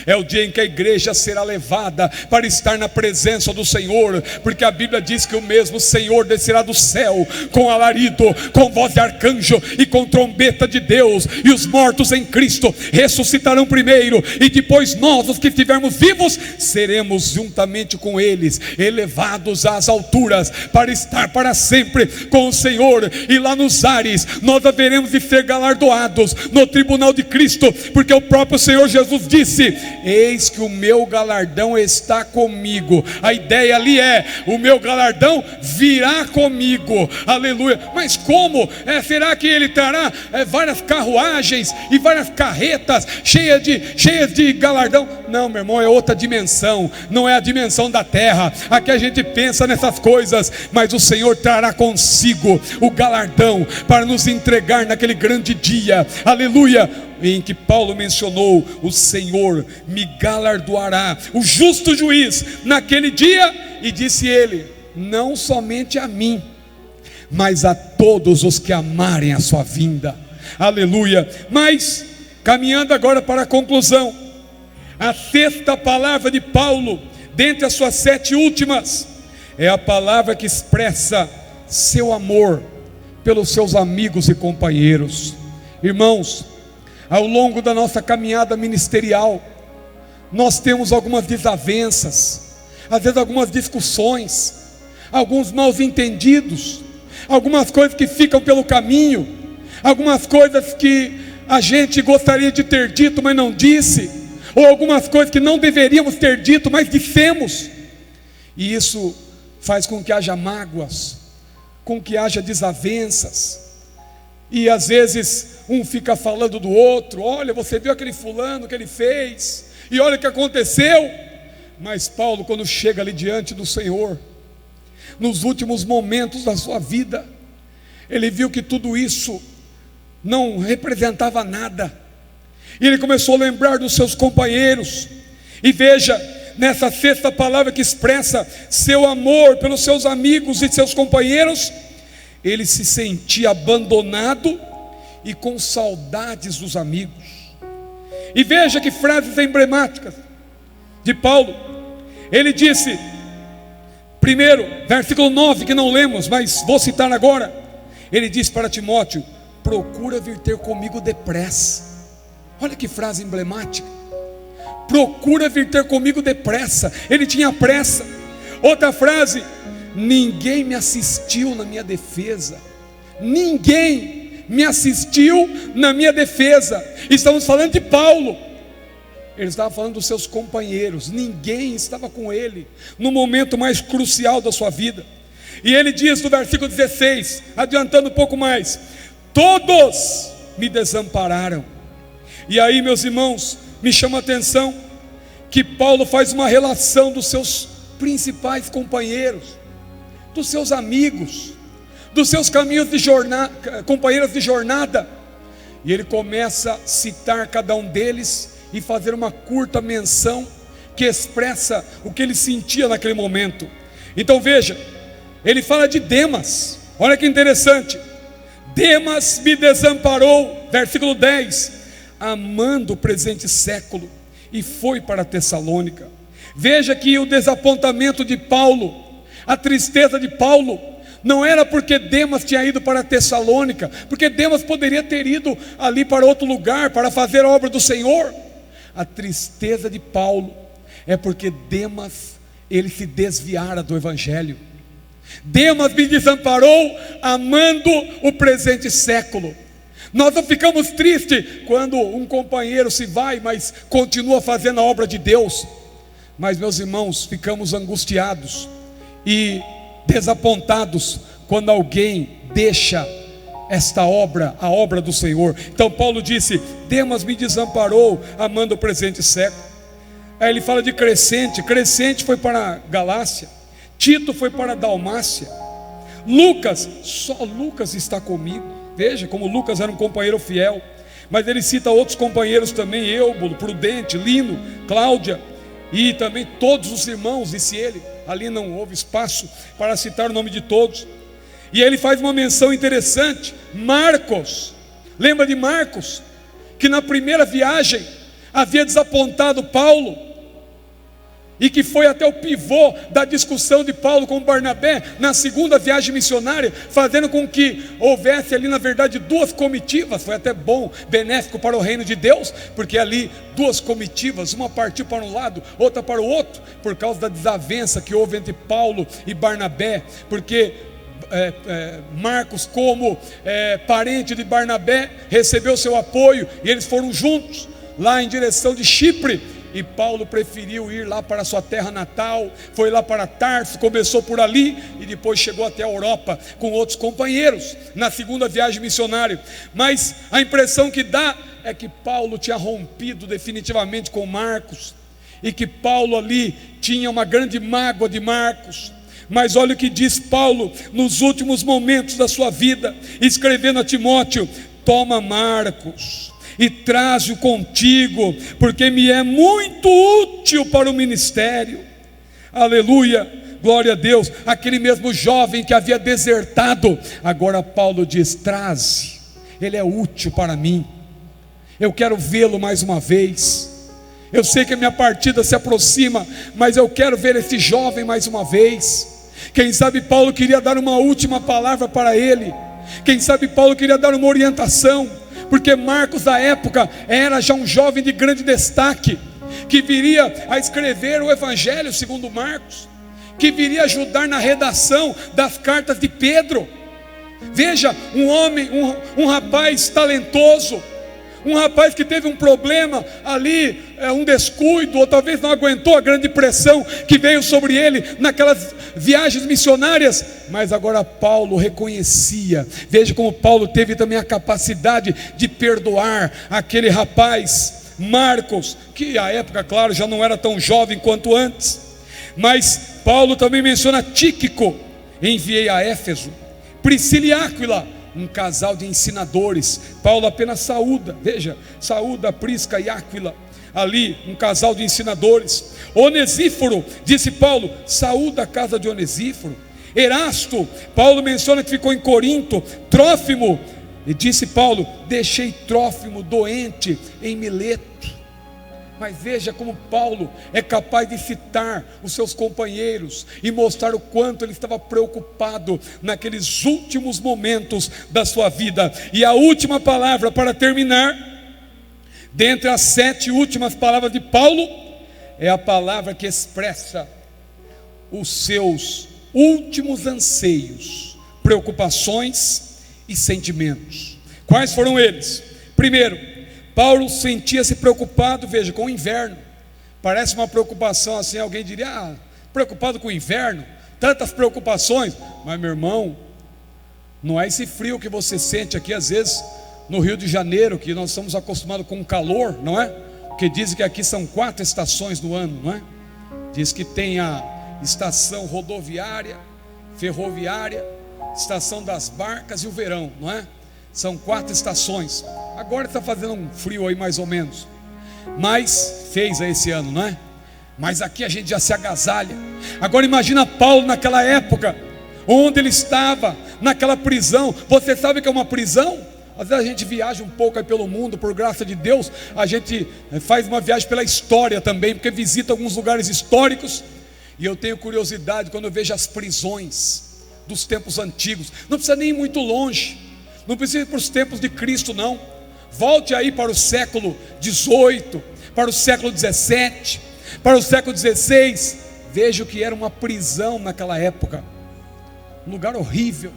É o dia em que a igreja será levada para estar na presença do Senhor, porque a Bíblia diz que o mesmo Senhor descerá do céu com alarido, com voz de arcanjo e com trombeta de Deus, e os mortos em Cristo ressuscitarão primeiro, e depois nós, os que estivermos vivos, seremos juntamente com eles elevados às alturas para estar para sempre com o Senhor. E lá nos ares nós haveremos de ser galardoados no tribunal de Cristo, porque o próprio Senhor Jesus disse: eis que o meu galardão está comigo. A ideia ali é: o meu galardão virá comigo. Aleluia. Mas como? Será que ele trará várias carruagens e várias carretas cheias de galardão? Não, meu irmão, é outra dimensão. Não é a dimensão da terra. Aqui a gente pensa nessas coisas, mas o Senhor trará consigo o galardão para nos entregar naquele grande dia. Aleluia. Em que Paulo mencionou: o Senhor me galardoará, o justo juiz, naquele dia. E disse ele: não somente a mim, mas a todos os que amarem a sua vinda. Aleluia. Mas, caminhando agora para a conclusão, a 6ª palavra de Paulo, dentre as suas 7 últimas, é a palavra que expressa seu amor pelos seus amigos e companheiros. Irmãos, ao longo da nossa caminhada ministerial, nós temos algumas desavenças, às vezes algumas discussões, alguns mal entendidos, algumas coisas que ficam pelo caminho, algumas coisas que a gente gostaria de ter dito, mas não disse, ou algumas coisas que não deveríamos ter dito, mas dissemos. E isso faz com que haja mágoas, com que haja desavenças. E às vezes um fica falando do outro: olha, você viu aquele fulano que ele fez, e olha o que aconteceu. Mas Paulo, quando chega ali diante do Senhor, nos últimos momentos da sua vida, ele viu que tudo isso não representava nada, e ele começou a lembrar dos seus companheiros. E veja, nessa 6ª palavra que expressa seu amor pelos seus amigos e seus companheiros, ele se sentia abandonado e com saudades dos amigos. E veja que frases emblemáticas de Paulo. Ele disse, primeiro, versículo 9, que não lemos, mas vou citar agora. Ele disse para Timóteo: procura vir ter comigo depressa. Olha que frase emblemática: procura vir ter comigo depressa. Ele tinha pressa. Outra frase: ninguém me assistiu na minha defesa. Ninguém me assistiu na minha defesa. Estamos falando de Paulo. ele estava falando dos seus companheiros. Ninguém estava com ele no momento mais crucial da sua vida. E ele diz no versículo 16, adiantando um pouco mais: todos me desampararam. E aí, meus irmãos, me chama a atenção que Paulo faz uma relação dos seus principais companheiros, dos seus amigos, dos seus caminhos de jornada, companheiros de jornada. E ele começa a citar cada um deles e fazer uma curta menção que expressa o que ele sentia naquele momento. Então veja, ele fala de Demas. Olha que interessante: Demas me desamparou, versículo 10, amando o presente século, e foi para Tessalônica. Veja que o desapontamento de Paulo, a tristeza de Paulo, não era porque Demas tinha ido para Tessalônica, porque Demas poderia ter ido ali para outro lugar para fazer a obra do Senhor. A tristeza de Paulo é porque Demas, ele se desviara do Evangelho. Demas me desamparou amando o presente século. Nós não ficamos tristes quando um companheiro se vai, mas continua fazendo a obra de Deus. Mas, meus irmãos, ficamos angustiados e desapontados quando alguém deixa esta obra, a obra do Senhor. Então Paulo disse: Demas me desamparou amando o presente século. Aí ele fala de Crescente. Crescente foi para Galácia, Tito foi para Dalmácia, Lucas, só Lucas está comigo. Veja como Lucas era um companheiro fiel. Mas ele cita outros companheiros também: Eubulo, Prudente, Lino, Cláudia, e também todos os irmãos, disse ele. Ali não houve espaço para citar o nome de todos. E aí ele faz uma menção interessante: Marcos. Lembra de Marcos, que na primeira viagem havia desapontado Paulo, e que foi até o pivô da discussão de Paulo com Barnabé na segunda viagem missionária, fazendo com que houvesse ali na verdade duas comitivas. Foi até bom, benéfico para o reino de Deus, porque ali duas comitivas, uma partiu para um lado, outra para o outro, por causa da desavença que houve entre Paulo e Barnabé, porque Marcos, como parente de Barnabé, recebeu seu apoio, e eles foram juntos lá em direção de Chipre. E Paulo preferiu ir lá para a sua terra natal, foi lá para Tarso, começou por ali e depois chegou até a Europa com outros companheiros na segunda viagem missionária. Mas a impressão que dá é que Paulo tinha rompido definitivamente com Marcos, e que Paulo ali tinha uma grande mágoa de Marcos. Mas olha o que diz Paulo nos últimos momentos da sua vida, escrevendo a Timóteo: toma Marcos e traze-o contigo, porque me é muito útil para o ministério. Aleluia, glória a Deus. Aquele mesmo jovem que havia desertado, agora Paulo diz: traze, ele é útil para mim, eu quero vê-lo mais uma vez. Eu sei que a minha partida se aproxima, mas eu quero ver esse jovem mais uma vez. Quem sabe Paulo queria dar uma última palavra para ele. Quem sabe Paulo queria dar uma orientação, porque Marcos da época era já um jovem de grande destaque, que viria a escrever o Evangelho segundo Marcos, que viria a ajudar na redação das cartas de Pedro. Veja, um homem, um rapaz talentoso, um rapaz que teve um problema ali, um descuido, ou talvez não aguentou a grande pressão que veio sobre ele naquelas viagens missionárias, mas agora Paulo reconhecia. Veja como Paulo teve também a capacidade de perdoar aquele rapaz, Marcos, que à época, claro, já não era tão jovem quanto antes. Mas Paulo também menciona Tíquico: enviei a Éfeso, Priscila e Áquila, um casal de ensinadores. Paulo apenas saúda, veja, saúda Prisca e Áquila, ali um casal de ensinadores. Onesíforo, disse Paulo, saúda a casa de Onesíforo. Erasto, Paulo menciona que ficou em Corinto. Trófimo, e disse Paulo, deixei Trófimo doente em Mileto. Mas veja como Paulo é capaz de citar os seus companheiros e mostrar o quanto ele estava preocupado naqueles últimos momentos da sua vida. E a última palavra para terminar, dentre as 7 últimas palavras de Paulo, é a palavra que expressa os seus últimos anseios, preocupações e sentimentos. Quais foram eles? Primeiro, Paulo sentia-se preocupado, veja, com o inverno. Parece uma preocupação assim, alguém diria, preocupado com o inverno, tantas preocupações. Mas meu irmão, não é esse frio que você sente aqui às vezes no Rio de Janeiro, que nós estamos acostumados com o calor, não é? Porque dizem que aqui são 4 estações no ano, não é? Diz que tem a estação rodoviária, ferroviária, estação das barcas e o verão, não é? São 4 estações. Agora está fazendo um frio aí mais ou menos, mas fez aí esse ano, não é? Mas aqui a gente já se agasalha. Agora imagina Paulo naquela época, onde ele estava, naquela prisão. Você sabe o que é uma prisão? Às vezes a gente viaja um pouco aí pelo mundo, por graça de Deus. A gente faz uma viagem pela história também, porque visita alguns lugares históricos. E eu tenho curiosidade quando eu vejo as prisões dos tempos antigos. Não precisa nem ir muito longe, não precisa ir para os tempos de Cristo não. Volte aí para o século XVIII, para o século XVII, para o século XVI. Veja o que era uma prisão naquela época. Um lugar horrível,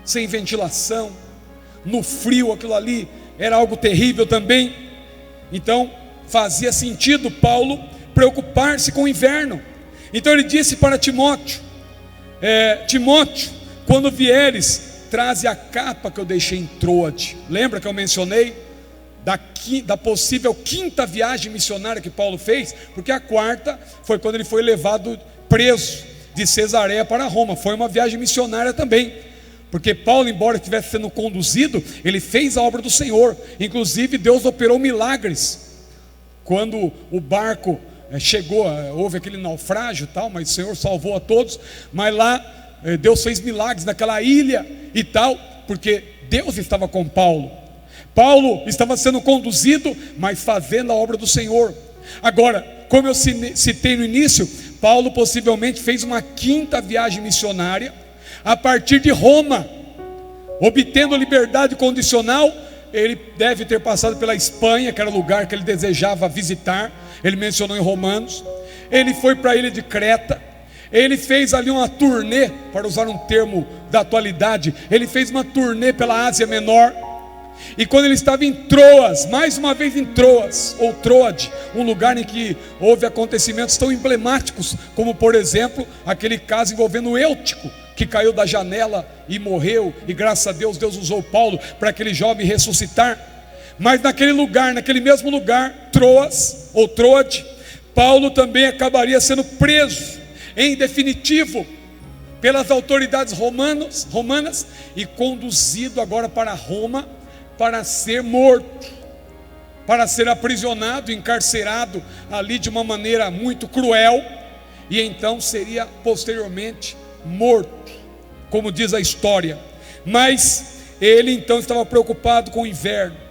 sem ventilação, no frio. Aquilo ali era algo terrível também. Então fazia sentido Paulo preocupar-se com o inverno. Então ele disse para Timóteo, Timóteo, quando vieres, traze a capa que eu deixei em Troade. Lembra que eu mencionei da possível 5ª viagem missionária que Paulo fez? Porque a 4ª foi quando ele foi levado preso de Cesareia para Roma. Foi uma viagem missionária também, porque Paulo, embora estivesse sendo conduzido, ele fez a obra do Senhor. Inclusive Deus operou milagres. Quando o barco chegou, houve aquele naufrágio e tal, mas o Senhor salvou a todos. Mas lá Deus fez milagres naquela ilha e tal, porque Deus estava com Paulo. Paulo estava sendo conduzido, mas fazendo a obra do Senhor. Agora, como eu citei no início, Paulo possivelmente fez uma 5ª viagem missionária a partir de Roma, obtendo liberdade condicional. Ele deve ter passado pela Espanha, que era o lugar que ele desejava visitar. Ele mencionou em Romanos. Ele foi para a ilha de Creta. Ele fez ali uma turnê, para usar um termo da atualidade, ele fez uma turnê pela Ásia Menor. E quando ele estava em Troas, mais uma vez em Troas, ou Troade, um lugar em que houve acontecimentos tão emblemáticos, como por exemplo, aquele caso envolvendo Eutico, que caiu da janela e morreu, e graças a Deus, Deus usou Paulo para aquele jovem ressuscitar. Mas naquele lugar, naquele mesmo lugar, Troas, ou Troade, Paulo também acabaria sendo preso, em definitivo, pelas autoridades romanas e conduzido agora para Roma, para ser morto, para ser aprisionado, encarcerado ali de uma maneira muito cruel, e então seria posteriormente morto, como diz a história. Mas ele então estava preocupado com o inverno.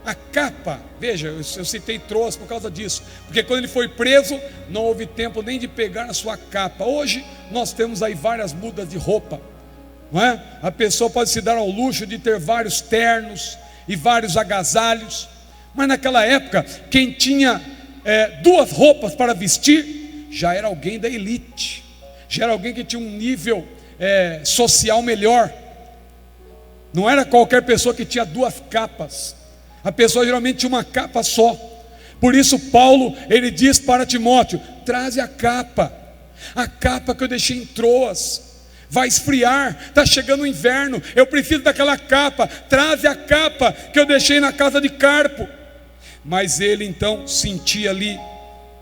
A capa, veja, eu citei Troas por causa disso, porque quando ele foi preso, não houve tempo nem de pegar a sua capa. Hoje nós temos aí várias mudas de roupa, não é? A pessoa pode se dar ao luxo de ter vários ternos e vários agasalhos, mas naquela época, quem tinha 2 roupas para vestir, já era alguém da elite, já era alguém que tinha um nível social melhor. Não era qualquer pessoa que tinha 2 capas. A pessoa geralmente tinha uma capa só. Por isso Paulo, ele diz para Timóteo, traze a capa que eu deixei em Troas. Vai esfriar, está chegando o inverno, eu preciso daquela capa. Traze a capa que eu deixei na casa de Carpo. Mas ele então sentia ali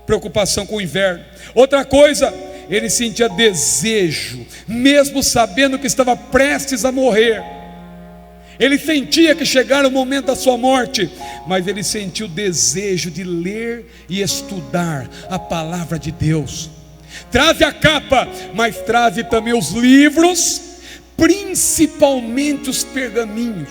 preocupação com o inverno. Outra coisa, ele sentia desejo, mesmo sabendo que estava prestes a morrer. Ele sentia que chegara o momento da sua morte, mas ele sentiu o desejo de ler e estudar a palavra de Deus. Traze a capa, mas traze também os livros, principalmente os pergaminhos.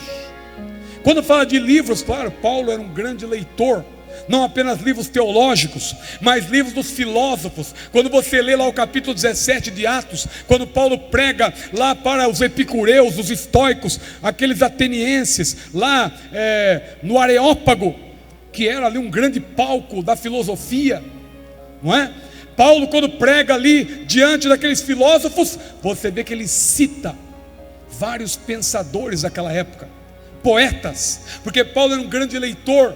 Quando fala de livros, claro, Paulo era um grande leitor, não apenas livros teológicos, mas livros dos filósofos. Quando você lê lá o capítulo 17 de Atos, quando Paulo prega lá para os epicureus, os estoicos, aqueles atenienses, lá no Areópago, que era ali um grande palco da filosofia, não é? Paulo, quando prega ali diante daqueles filósofos, você vê que ele cita vários pensadores daquela época, poetas, porque Paulo era um grande leitor.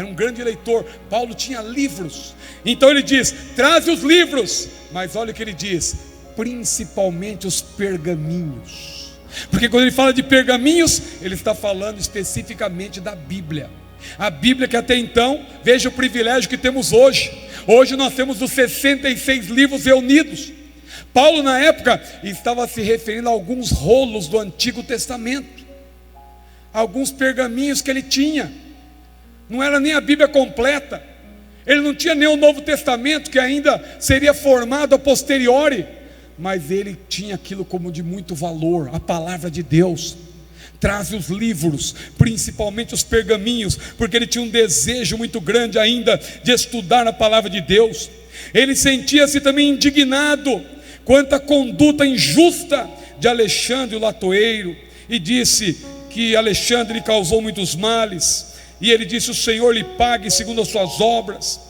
era um grande leitor. Paulo tinha livros. Então ele diz: traze os livros. Mas olha o que ele diz: principalmente os pergaminhos. Porque quando ele fala de pergaminhos, ele está falando especificamente da Bíblia. A Bíblia que até então, veja o privilégio que temos hoje. Hoje nós temos os 66 livros reunidos. Paulo na época estava se referindo a alguns rolos do Antigo Testamento, alguns pergaminhos que ele tinha. Não era nem a Bíblia completa. Ele não tinha nem o Novo Testamento, que ainda seria formado a posteriori. Mas ele tinha aquilo como de muito valor, a palavra de Deus. Traz os livros, principalmente os pergaminhos, porque ele tinha um desejo muito grande ainda de estudar a palavra de Deus. Ele sentia-se também indignado quanto à conduta injusta de Alexandre o latoeiro, e disse que Alexandre lhe causou muitos males, e ele disse: o Senhor lhe pague segundo as suas obras.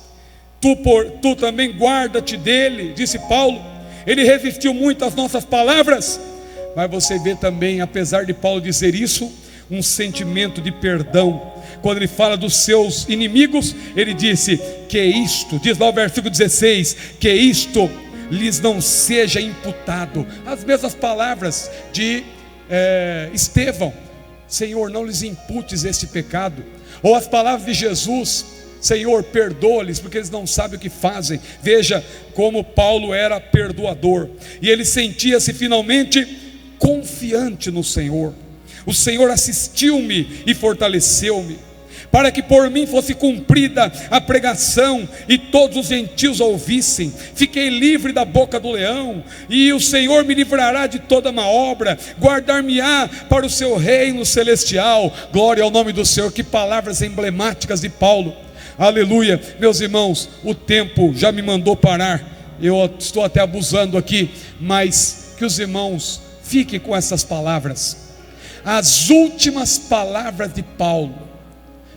Tu também guarda-te dele, disse Paulo. Ele resistiu muito às nossas palavras. Mas você vê também, apesar de Paulo dizer isso, um sentimento de perdão. Quando ele fala dos seus inimigos, ele disse que isto, diz lá o versículo 16, que isto lhes não seja imputado. As mesmas palavras de Estevão: Senhor, não lhes imputes este pecado. Ou as palavras de Jesus: Senhor, perdoa-lhes, porque eles não sabem o que fazem. Veja como Paulo era perdoador, e ele sentia-se finalmente confiante no Senhor. O Senhor assistiu-me e fortaleceu-me, para que por mim fosse cumprida a pregação e todos os gentios a ouvissem. Fiquei livre da boca do leão, e o Senhor me livrará de toda má obra, guardar-me-á para o seu reino celestial. Glória ao nome do Senhor. Que palavras emblemáticas de Paulo. Aleluia. Meus irmãos, o tempo já me mandou parar. Eu estou até abusando aqui, mas que os irmãos fiquem com essas palavras. As últimas palavras de Paulo.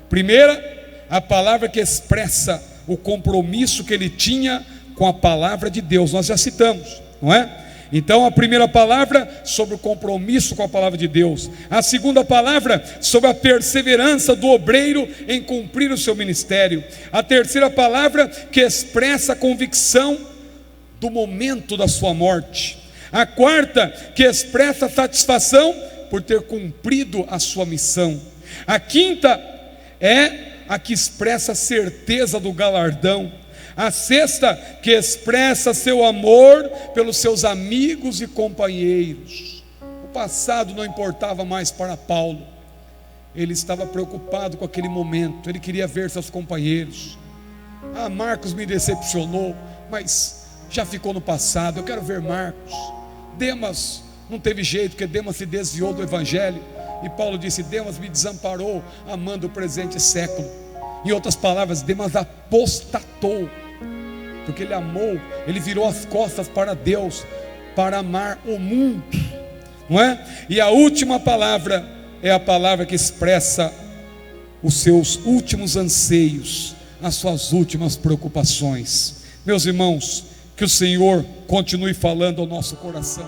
Primeira, a palavra que expressa o compromisso que ele tinha com a palavra de Deus. Nós já citamos, não é? Então a primeira palavra sobre o compromisso com a palavra de Deus. A segunda palavra sobre a perseverança do obreiro em cumprir o seu ministério. A terceira palavra que expressa a convicção do momento da sua morte. A quarta que expressa a satisfação por ter cumprido a sua missão. A quinta é a que expressa a certeza do galardão. A sexta que expressa seu amor pelos seus amigos e companheiros. O passado não importava mais para Paulo. Ele estava preocupado com aquele momento. Ele queria ver seus companheiros. Marcos me decepcionou, mas já ficou no passado. Eu quero ver Marcos. Demas não teve jeito, porque Demas se desviou do evangelho. E Paulo disse: Demas me desamparou, amando o presente século. Em outras palavras, Demas apostatou, porque ele amou, ele virou as costas para Deus, para amar o mundo, não é? E a última palavra é a palavra que expressa os seus últimos anseios, as suas últimas preocupações. Meus irmãos, que o Senhor continue falando ao nosso coração.